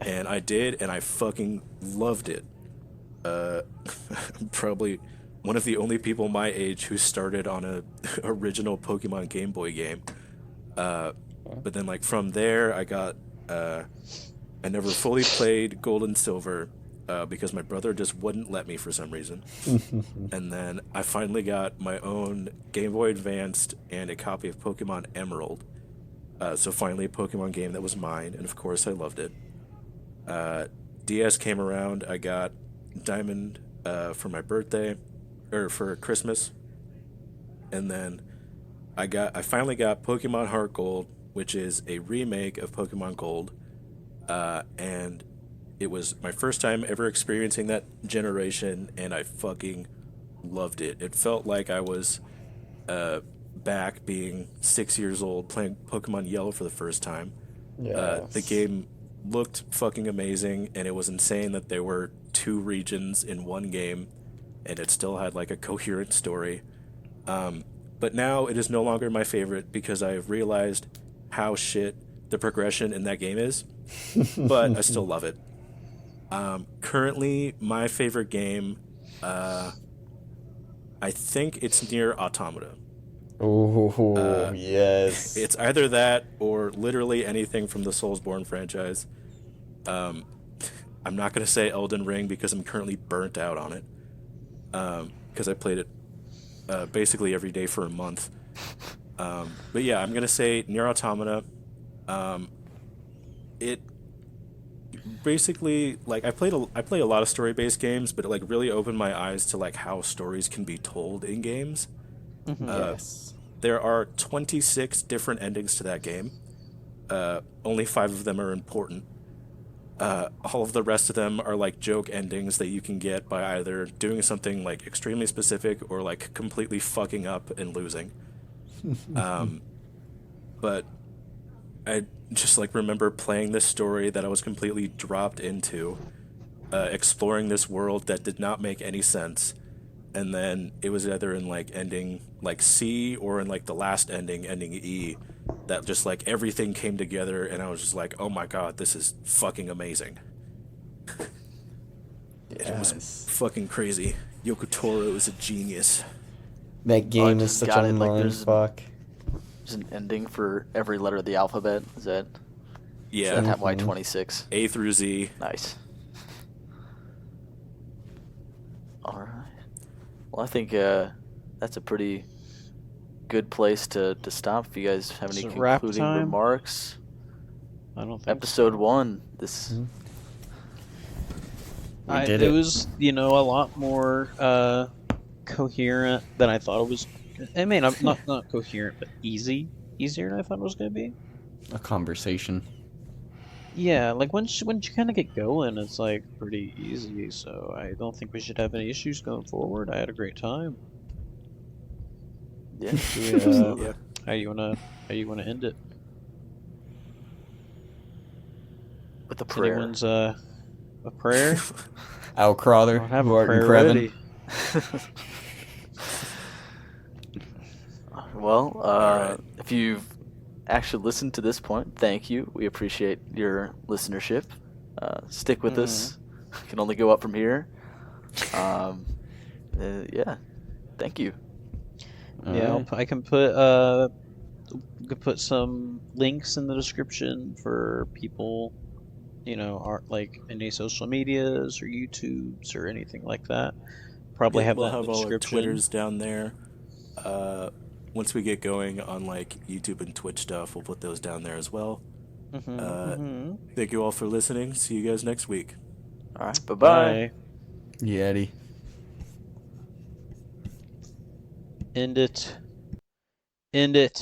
And I did, and I fucking loved it. I'm probably one of the only people my age who started on a original Pokemon Game Boy game. But then like from there I got I never fully played Gold and Silver because my brother just wouldn't let me for some reason. And then I finally got my own Game Boy Advanced and a copy of Pokemon Emerald. So finally a Pokemon game that was mine, and of course I loved it. DS came around, I got Diamond for my birthday, or for Christmas. And then I finally got Pokemon Heart Gold, which is a remake of Pokemon Gold. And it was my first time ever experiencing that generation, and I fucking loved it. It felt like I was back being 6 years old playing Pokemon Yellow for the first time. Yes. The game looked fucking amazing, and it was insane that there were 2 regions in one game, and it still had like a coherent story. But now it is no longer my favorite because I have realized how shit the progression in that game is, but I still love it. Currently, my favorite game, I think it's Nier Automata. Ooh, yes. It's either that or literally anything from the Soulsborne franchise. I'm not going to say Elden Ring because I'm currently burnt out on it. Because I played it basically every day for a month. But yeah, I'm going to say Nier Automata. It basically, like, I play a lot of story-based games, but it like really opened my eyes to like how stories can be told in games. Yes. There are 26 different endings to that game. Only 5 of them are important. All of the rest of them are like joke endings that you can get by either doing something like extremely specific or like completely fucking up and losing. But I just like remember playing this story that I was completely dropped into, exploring this world that did not make any sense. And then it was either in like ending like C or in like the last ending E, that just like everything came together, and I was just like, oh my god, this is fucking amazing. It was Yes. fucking crazy. Yoko Taro is a genius. That game is just such got a it, like, mind there's- fuck. There's an ending for every letter of the alphabet. Is that Yeah, why 26? A through Z. Nice. All right. Well, I think that's a pretty good place to stop. If you guys have any Is it wrap concluding time? remarks, I don't think episode 1. This We did it it. was, a lot more coherent than I thought it was. I mean, I'm not coherent, but easier than I thought it was going to be. A conversation. Yeah, like once you kind of get going, it's like pretty easy. So I don't think we should have any issues going forward. I had a great time. yeah. Yeah. Yeah. How you wanna end it? With a prayer. Anyone's a prayer? Al Crowther, I have who a art in prayer Creven. ready. Well, right. if you've actually listened to this point, thank you. We appreciate your listenership. Stick with us. Can only go up from here. Yeah. Thank you. Yeah, Alright. I can put some links in the description for people, are like any social medias or YouTubes or anything like that. Probably Yeah, have we'll that in the have all our description. Twitters down there. Once we get going on like YouTube and Twitch stuff, we'll put those down there as well. Thank you all for listening. See you guys next week. All right. Bye-bye. Bye. Yeah, Eddie. End it. End it.